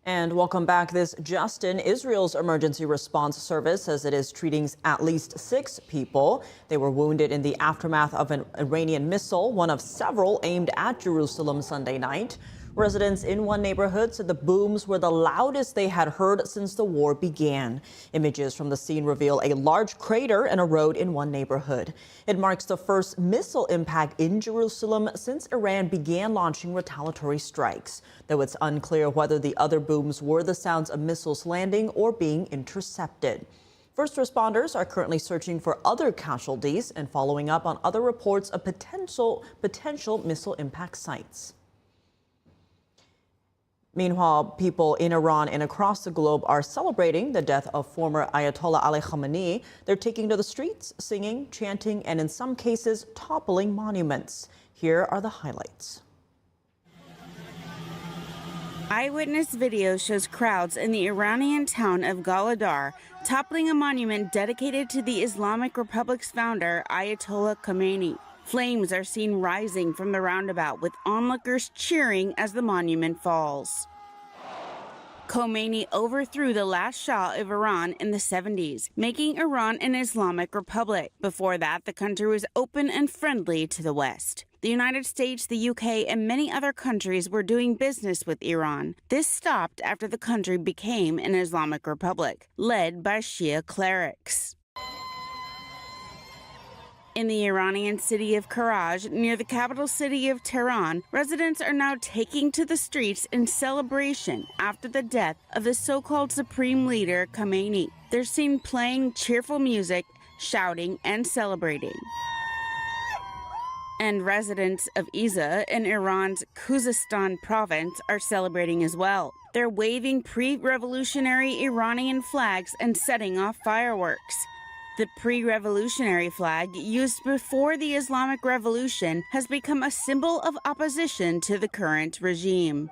And welcome back. This just in, Israel's emergency response service says it is treating at least 6 people. They were wounded in the aftermath of an Iranian missile, one of several aimed at Jerusalem Sunday night. Residents in one neighborhood said the booms were the loudest they had heard since the war began. Images from the scene reveal a large crater in a road in one neighborhood. It marks the first missile impact in Jerusalem since Iran began launching retaliatory strikes, though it's unclear whether the other booms were the sounds of missiles landing or being intercepted. First responders are currently searching for other casualties and following up on other reports of potential missile impact sites. Meanwhile, people in Iran and across the globe are celebrating the death of former Ayatollah Ali Khamenei. They're taking to the streets, singing, chanting, and in some cases, toppling monuments. Here are the highlights. Eyewitness video shows crowds in the Iranian town of Galadar toppling a monument dedicated to the Islamic Republic's founder, Ayatollah Khamenei. Flames are seen rising from the roundabout, with onlookers cheering as the monument falls. Khomeini overthrew the last Shah of Iran in the 70s, making Iran an Islamic republic. Before that, the country was open and friendly to the West. The United States, the UK, and many other countries were doing business with Iran. This stopped after the country became an Islamic republic, led by Shia clerics. In the Iranian city of Karaj, near the capital city of Tehran, residents are now taking to the streets in celebration after the death of the so-called supreme leader Khamenei. They're seen playing cheerful music, shouting, and celebrating. And residents of Iza in Iran's Khuzestan province are celebrating as well. They're waving pre-revolutionary Iranian flags and setting off fireworks. The pre-revolutionary flag, used before the Islamic Revolution, has become a symbol of opposition to the current regime.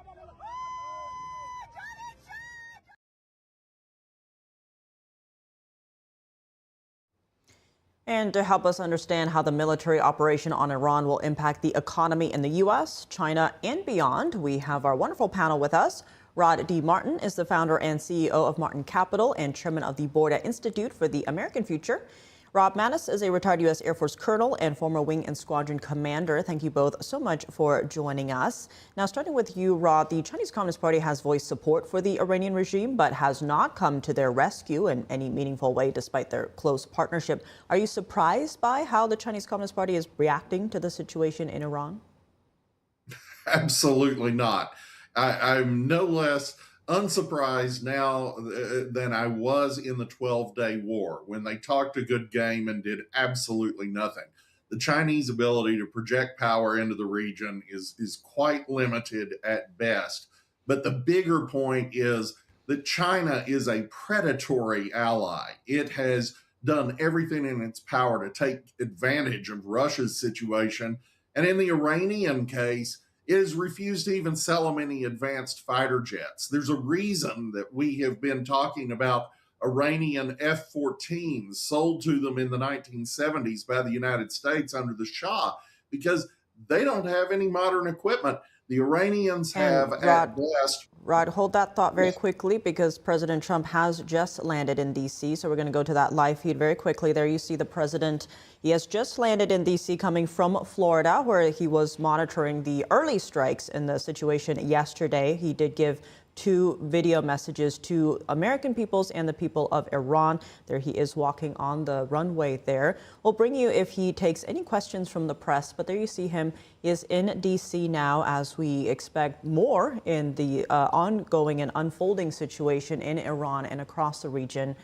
And to help us understand how the military operation on Iran will impact the economy in the U.S., China, and beyond, we have our wonderful panel with us. Rod D. Martin is the founder and CEO of Martin Capital and chairman of the board at Institute for the American Future. Rob Maness is a retired U.S. Air Force colonel and former wing and squadron commander. Thank you both so much for joining us. Now, starting with you, Rod, the Chinese Communist Party has voiced support for the Iranian regime, but has not come to their rescue in any meaningful way despite their close partnership. Are you surprised by how the Chinese Communist Party is reacting to the situation in Iran? Absolutely not. I'm no less unsurprised now than I was in the 12-day war, when they talked a good game and did absolutely nothing. The Chinese ability to project power into the region is quite limited at best. But the bigger point is that China is a predatory ally. It has done everything in its power to take advantage of Russia's situation. And in the Iranian case, it has refused to even sell them any advanced fighter jets. There's a reason that we have been talking about Iranian F-14s sold to them in the 1970s by the United States under the Shah, because they don't have any modern equipment. The Iranians have, at best... Rod, hold that thought very quickly, because President Trump has just landed in D.C., so we're going to go to that live feed very quickly. There you see the president. He has just landed in D.C. coming from Florida, where he was monitoring the early strikes in the situation yesterday. He did give two video messages to American peoples and the people of Iran. There he is walking on the runway there. We'll bring you if he takes any questions from the press, but there you see him. He is in D.C. now as we expect more in the ongoing and unfolding situation in Iran and across the region.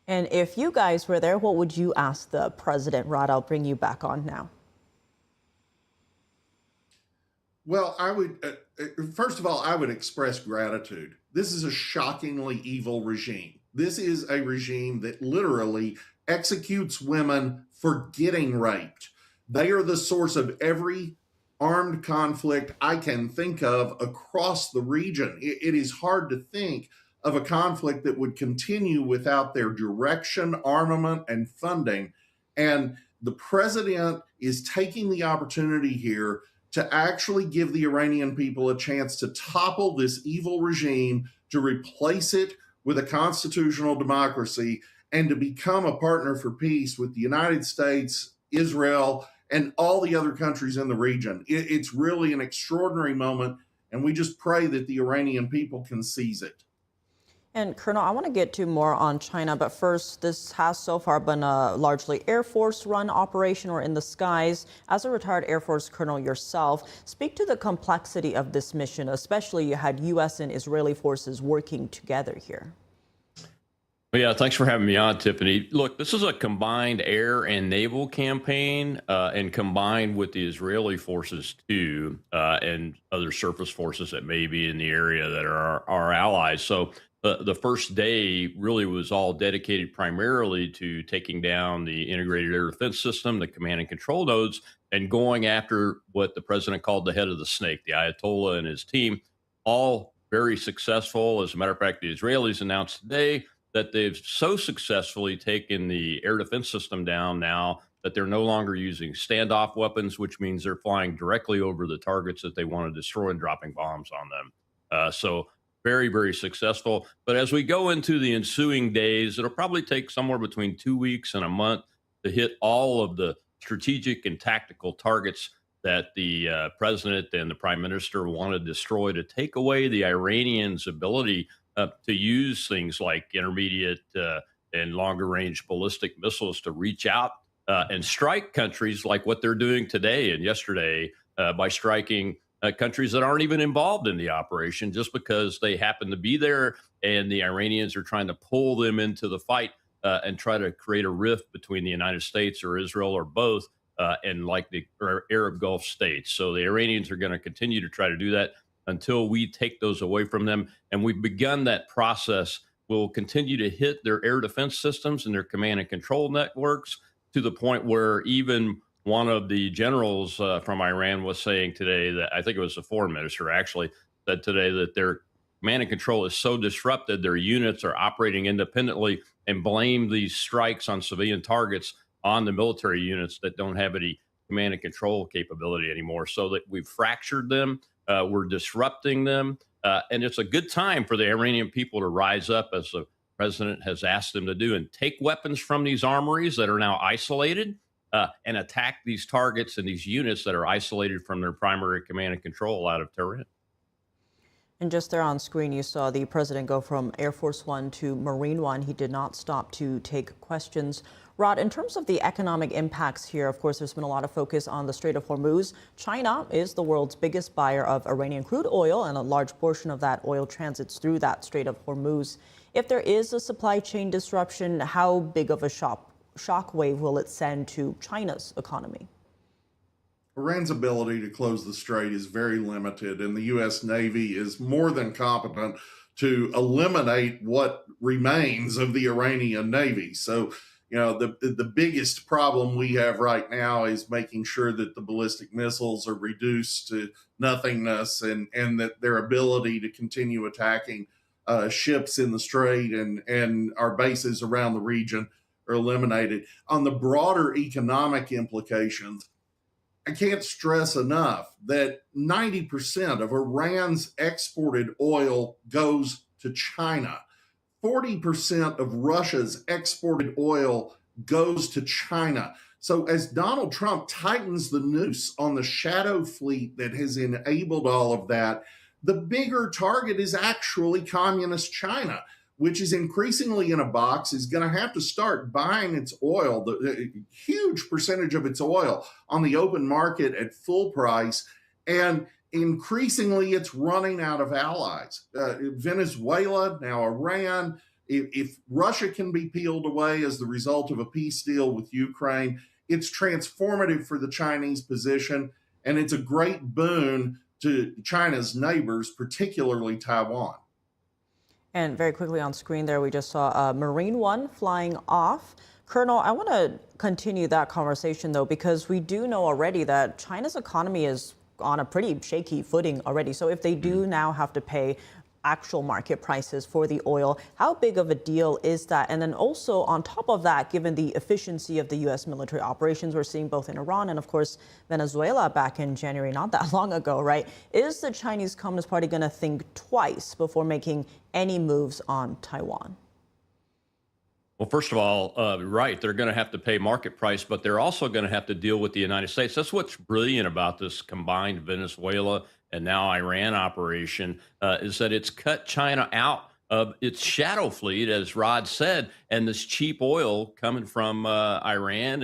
And if you guys were there, what would you ask the president? Rod, I'll bring you back on now. Well, I would, first of all, I would express gratitude. This is a shockingly evil regime. This is a regime that literally executes women for getting raped. They are the source of every armed conflict I can think of across the region. It is hard to think of a conflict that would continue without their direction, armament, and funding. And the president is taking the opportunity here to actually give the Iranian people a chance to topple this evil regime, to replace it with a constitutional democracy, and to become a partner for peace with the United States, Israel, and all the other countries in the region. It's really an extraordinary moment, and we just pray that the Iranian people can seize it. And Colonel, I want to get to more on China, but first, this has so far been a largely Air Force-run operation or in the skies. As a retired Air Force colonel yourself, speak to the complexity of this mission, especially you had U.S. and Israeli forces working together here. Well, yeah, thanks for having me on, Tiffany. Look, this is a combined air and naval campaign, and combined with the Israeli forces too, and other surface forces that may be in the area that are our allies. So the first day really was all dedicated primarily to taking down the integrated air defense system, the command and control nodes, and going after what the president called the head of the snake, the Ayatollah and his team. All very successful. As a matter of fact, the Israelis announced today that they've so successfully taken the air defense system down now that they're no longer using standoff weapons, which means they're flying directly over the targets that they want to destroy and dropping bombs on them. So very, very successful. But as we go into the ensuing days, it'll probably take somewhere between 2 weeks and a month to hit all of the strategic and tactical targets that the president and the prime minister want to destroy, to take away the Iranians' ability to use things like intermediate and longer range ballistic missiles to reach out and strike countries like what they're doing today and yesterday by striking countries that aren't even involved in the operation just because they happen to be there, and the Iranians are trying to pull them into the fight and try to create a rift between the United States or Israel or both and like the Arab Gulf states. So the Iranians are going to continue to try to do that until we take those away from them. And we've begun that process. We'll continue to hit their air defense systems and their command and control networks to the point where even one of the generals from Iran was saying today that, I think it was the foreign minister actually, said today that their command and control is so disrupted, their units are operating independently, and blame these strikes on civilian targets on the military units that don't have any command and control capability anymore. So that we've fractured them, we're disrupting them, and it's a good time for the Iranian people to rise up, as the president has asked them to do, and take weapons from these armories that are now isolated and attack these targets and these units that are isolated from their primary command and control out of Tehran. And just there on screen, you saw the president go from Air Force One to Marine One. He did not stop to take questions. Rod, in terms of the economic impacts here, of course, there's been a lot of focus on the Strait of Hormuz. China is the world's biggest buyer of Iranian crude oil, and a large portion of that oil transits through that Strait of Hormuz. If there is a supply chain disruption, how big of a shockwave will it send to China's economy? Iran's ability to close the strait is very limited, and the U.S. Navy is more than competent to eliminate what remains of the Iranian Navy. So, you know, the biggest problem we have right now is making sure that the ballistic missiles are reduced to nothingness, and that their ability to continue attacking ships in the strait and our bases around the region are eliminated. On the broader economic implications, I can't stress enough that 90% of Iran's exported oil goes to China. 40% of Russia's exported oil goes to China. So as Donald Trump tightens the noose on the shadow fleet that has enabled all of that, the bigger target is actually communist China, which is increasingly in a box, is going to have to start buying its oil, the huge percentage of its oil on the open market at full price. And increasingly, it's running out of allies. Venezuela, now Iran. If Russia can be peeled away as the result of a peace deal with Ukraine, it's transformative for the Chinese position, and it's a great boon to China's neighbors, particularly Taiwan. And very quickly on screen there, we just saw Marine One flying off. Colonel, I want to continue that conversation, though, because we do know already that China's economy is on a pretty shaky footing already. So if they do now have to pay actual market prices for the oil, how big of a deal is that? And then also on top of that, given the efficiency of the U.S. military operations we're seeing both in Iran and, of course, Venezuela back in January, not that long ago, right? Is the Chinese Communist Party going to think twice before making any moves on Taiwan? Well, first of all, right, they're going to have to pay market price, but they're also going to have to deal with the United States. That's what's brilliant about this combined Venezuela and now Iran operation, is that it's cut China out of its shadow fleet, as Rod said, and this cheap oil coming from Iran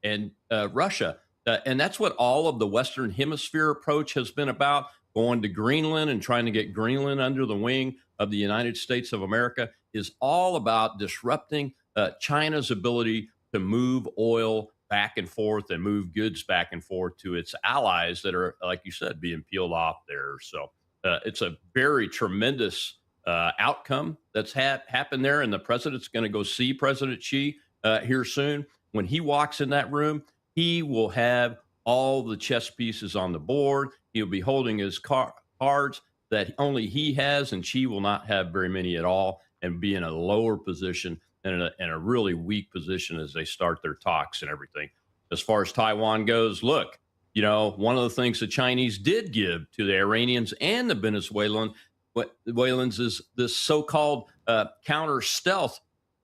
and Russia. And that's what all of the Western Hemisphere approach has been about, going to Greenland and trying to get Greenland under the wing of the United States of America, is all about disrupting China's ability to move oil back and forth and move goods back and forth to its allies that are, like you said, being peeled off there. So it's a very tremendous outcome that's happened there. And the president's going to go see President Xi here soon. When he walks in that room, he will have all the chess pieces on the board. He'll be holding his cards that only he has, and Xi will not have very many at all, and be in a lower position and in a really weak position as they start their talks and everything. As far as Taiwan goes, look, you know, one of the things the Chinese did give to the Iranians and the Venezuelans is this so-called counter stealth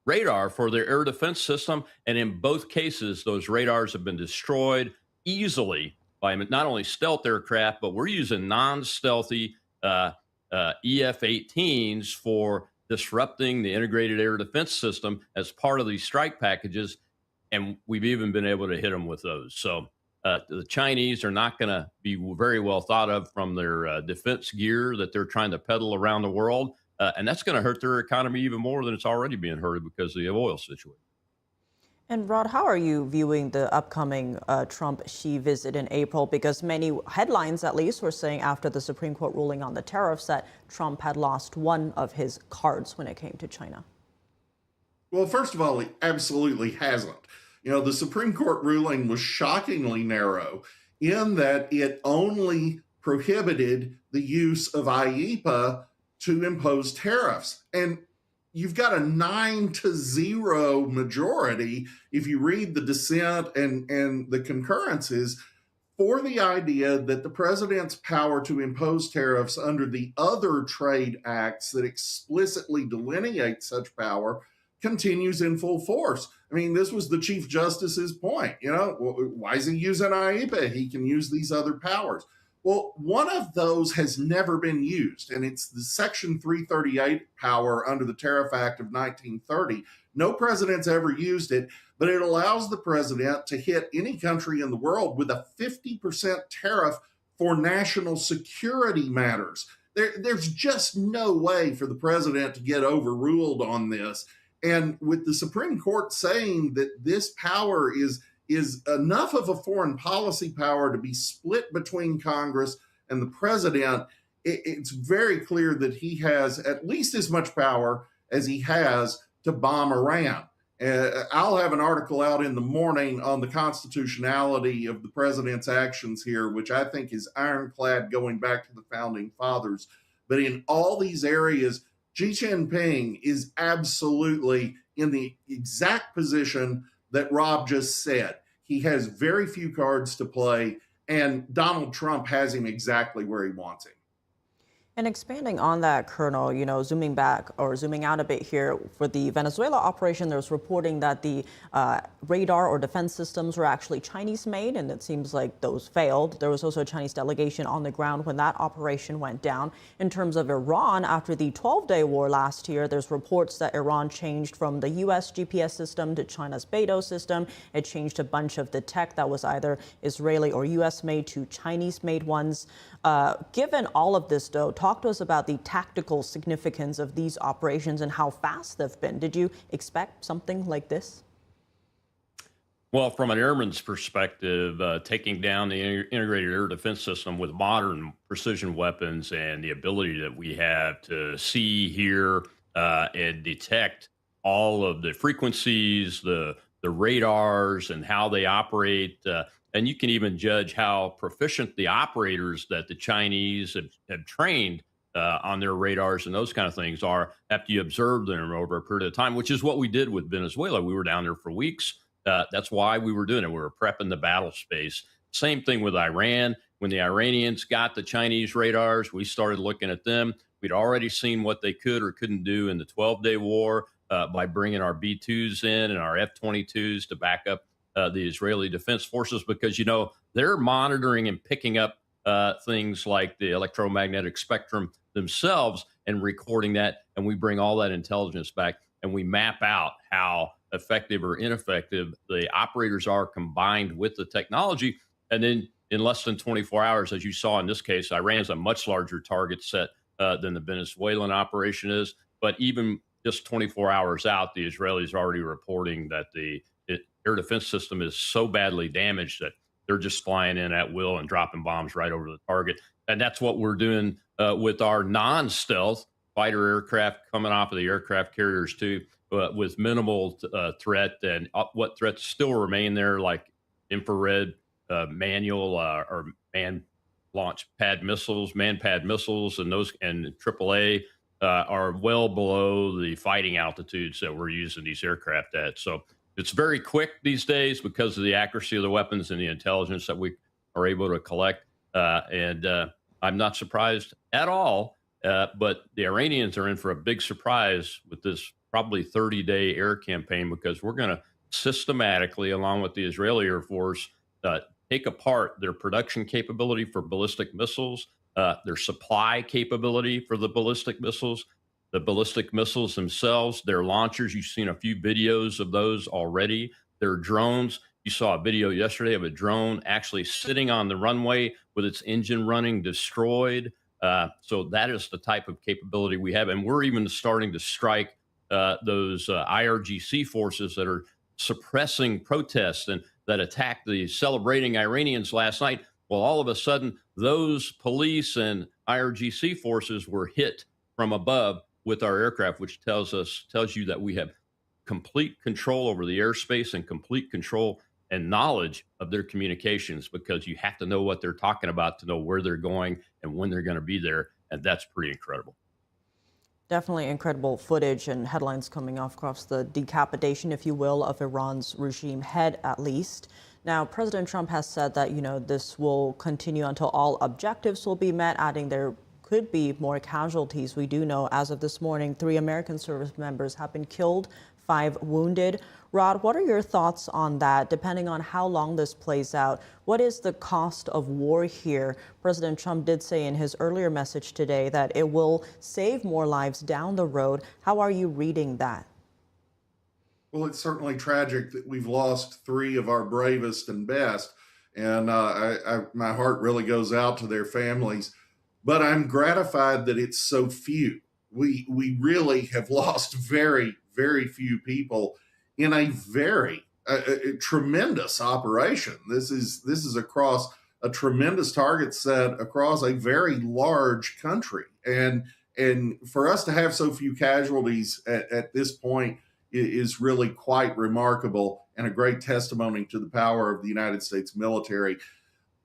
radar for their air defense system. And in both cases, those radars have been destroyed easily by not only stealth aircraft, but we're using non-stealthy EF-18s for disrupting the integrated air defense system as part of these strike packages. And we've even been able to hit them with those. So the Chinese are not going to be very well thought of from their defense gear that they're trying to peddle around the world. And that's going to hurt their economy even more than it's already being hurt because of the oil situation. And Rod, how are you viewing the upcoming Trump-Xi visit in April? Because many headlines, at least, were saying after the Supreme Court ruling on the tariffs that Trump had lost one of his cards when it came to China. Well, first of all, he absolutely hasn't. You know, the Supreme Court ruling was shockingly narrow in that it only prohibited the use of IEEPA to impose tariffs. And you've got a 9-0 majority, if you read the dissent and the concurrences, for the idea that the president's power to impose tariffs under the other trade acts that explicitly delineate such power continues in full force. I mean, this was the Chief Justice's point. You know, why is he using IEEPA? He can use these other powers. Well, one of those has never been used, and it's the Section 338 power under the Tariff Act of 1930. No president's ever used it, but it allows the president to hit any country in the world with a 50% tariff for national security matters. There's just no way for the president to get overruled on this. And with the Supreme Court saying that this power is enough of a foreign policy power to be split between Congress and the president, it's very clear that he has at least as much power as he has to bomb Iran. I'll have an article out in the morning on the constitutionality of the president's actions here, which I think is ironclad going back to the founding fathers. But in all these areas, Xi Jinping is absolutely in the exact position that Rob just said. He has very few cards to play, and Donald Trump has him exactly where he wants him. And expanding on that, Colonel, zooming back or zooming out a bit here, for the Venezuela operation, there's reporting that the radar or defense systems were actually Chinese-made, and it seems like those failed. There was also a Chinese delegation on the ground when that operation went down. In terms of Iran, after the 12-day war last year, there's reports that Iran changed from the U.S. GPS system to China's Beidou system. It changed a bunch of the tech that was either Israeli or U.S.-made to Chinese-made ones. Given all of this, though, talk to us about the tactical significance of these operations and how fast they've been. Did you expect something like this? Well, from an airman's perspective, taking down the integrated air defense system with modern precision weapons and the ability that we have to see, hear, and detect all of the frequencies, the radars, and how they operate. And you can even judge how proficient the operators that the Chinese have trained on their radars and those kind of things are after you observe them over a period of time, which is what we did with Venezuela. We were down there for weeks. That's why we were doing it. We were prepping the battle space. Same thing with Iran. When the Iranians got the Chinese radars, we started looking at them. We'd already seen what they could or couldn't do in the 12-day war by bringing our B-2s in and our F-22s to back up the Israeli Defense Forces, because, they're monitoring and picking up things like the electromagnetic spectrum themselves and recording that. And we bring all that intelligence back and we map out how effective or ineffective the operators are combined with the technology. And then in less than 24 hours, as you saw in this case, Iran is a much larger target set than the Venezuelan operation is. But even just 24 hours out, the Israelis are already reporting that the air defense system is so badly damaged that they're just flying in at will and dropping bombs right over the target. And that's what we're doing with our non-stealth fighter aircraft coming off of the aircraft carriers too, with minimal threat. And what threats still remain there, like infrared manual or man-launched pad missiles, man-pad missiles, and those and AAA are well below the fighting altitudes that we're using these aircraft at. So it's very quick these days because of the accuracy of the weapons and the intelligence that we are able to collect. And I'm not surprised at all. But the Iranians are in for a big surprise with this probably 30-day air campaign, because we're going to systematically, along with the Israeli Air Force, take apart their production capability for ballistic missiles, their supply capability for the ballistic missiles themselves, their launchers. You've seen a few videos of those already. Their drones. You saw a video yesterday of a drone actually sitting on the runway with its engine running, destroyed. So that is the type of capability we have. And we're even starting to strike those IRGC forces that are suppressing protests and that attacked the celebrating Iranians last night. Well, all of a sudden, those police and IRGC forces were hit from above with our aircraft, which tells you that we have complete control over the airspace and complete control and knowledge of their communications, because you have to know what they're talking about to know where they're going and when they're going to be there. And that's pretty incredible. Definitely incredible footage and headlines coming off across the decapitation, if you will, of Iran's regime head, at least. Now, President Trump has said that, this will continue until all objectives will be met, adding there could be more casualties. We do know, as of this morning, 3 American service members have been killed, 5 wounded. Rod, what are your thoughts on that? Depending on how long this plays out, what is the cost of war here? President Trump did say in his earlier message today that it will save more lives down the road. How are you reading that? Well, it's certainly tragic that we've lost 3 of our bravest and best. And my heart really goes out to their families. But I'm gratified that it's so few. We really have lost very, very few people in a very tremendous operation. This is across a tremendous target set across a very large country. And for us to have so few casualties at this point is really quite remarkable and a great testimony to the power of the United States military.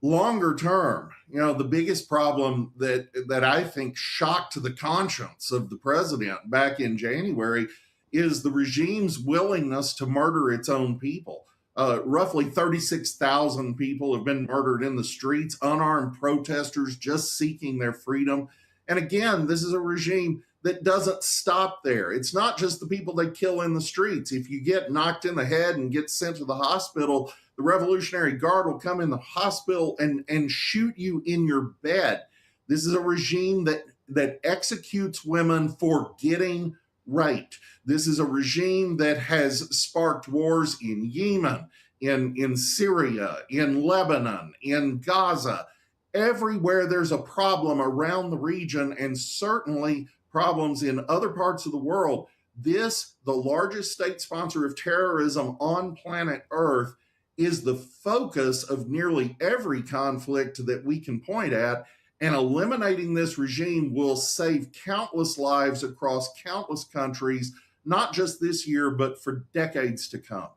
Longer term, the biggest problem that I think shocked the conscience of the president back in January is the regime's willingness to murder its own people. Roughly 36,000 people have been murdered in the streets, unarmed protesters just seeking their freedom. And again, this is a regime that doesn't stop there. It's not just the people they kill in the streets. If you get knocked in the head and get sent to the hospital, the Revolutionary Guard will come in the hospital and shoot you in your bed. This is a regime that executes women for getting raped. This is a regime that has sparked wars in Yemen, in Syria, in Lebanon, in Gaza. Everywhere there's a problem around the region, and certainly problems in other parts of the world, this, the largest state sponsor of terrorism on planet Earth, is the focus of nearly every conflict that we can point at. And eliminating this regime will save countless lives across countless countries, not just this year, but for decades to come.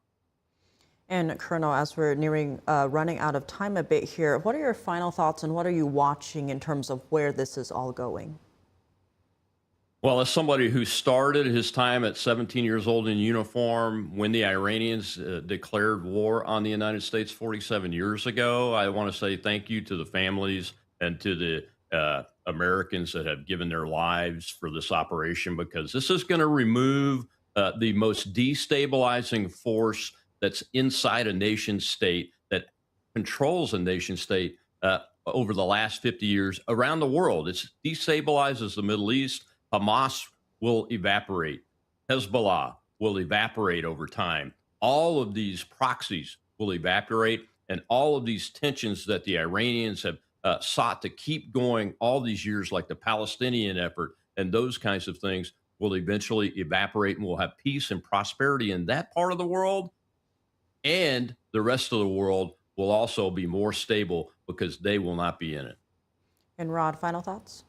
And Colonel, as we're nearing running out of time a bit here, what are your final thoughts and what are you watching in terms of where this is all going? Well, as somebody who started his time at 17 years old in uniform when the Iranians declared war on the United States 47 years ago, I want to say thank you to the families and to the Americans that have given their lives for this operation, because this is going to remove the most destabilizing force that's inside a nation state, that controls a nation state over the last 50 years around the world. It destabilizes the Middle East. Hamas will evaporate. Hezbollah will evaporate over time. All of these proxies will evaporate, and all of these tensions that the Iranians have sought to keep going all these years, like the Palestinian effort and those kinds of things, will eventually evaporate, and we'll have peace and prosperity in that part of the world. And the rest of the world will also be more stable because they will not be in it. And Rod, final thoughts?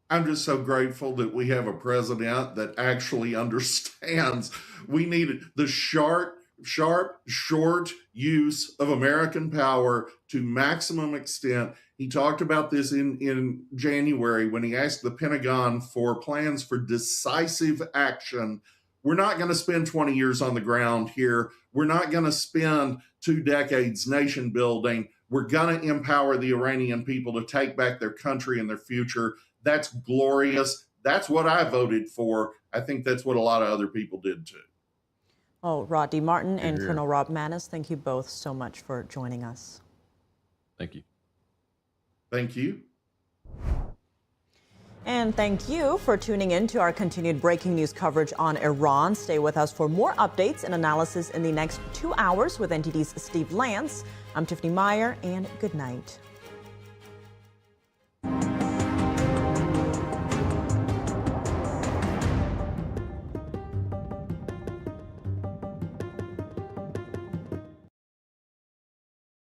I'm just so grateful that we have a president that actually understands we need the sharp, short use of American power to maximum extent. He talked about this in January when he asked the Pentagon for plans for decisive action. We're not going to spend 20 years on the ground here. We're not going to spend 2 decades nation building. We're going to empower the Iranian people to take back their country and their future. That's glorious. That's what I voted for. I think that's what a lot of other people did too. Oh, Rod D. Martin and Colonel Rob Maness, thank you both so much for joining us. Thank you. Thank you. And thank you for tuning in to our continued breaking news coverage on Iran. Stay with us for more updates and analysis in the next 2 hours with NTD's Steve Lance. I'm Tiffany Meyer, and good night.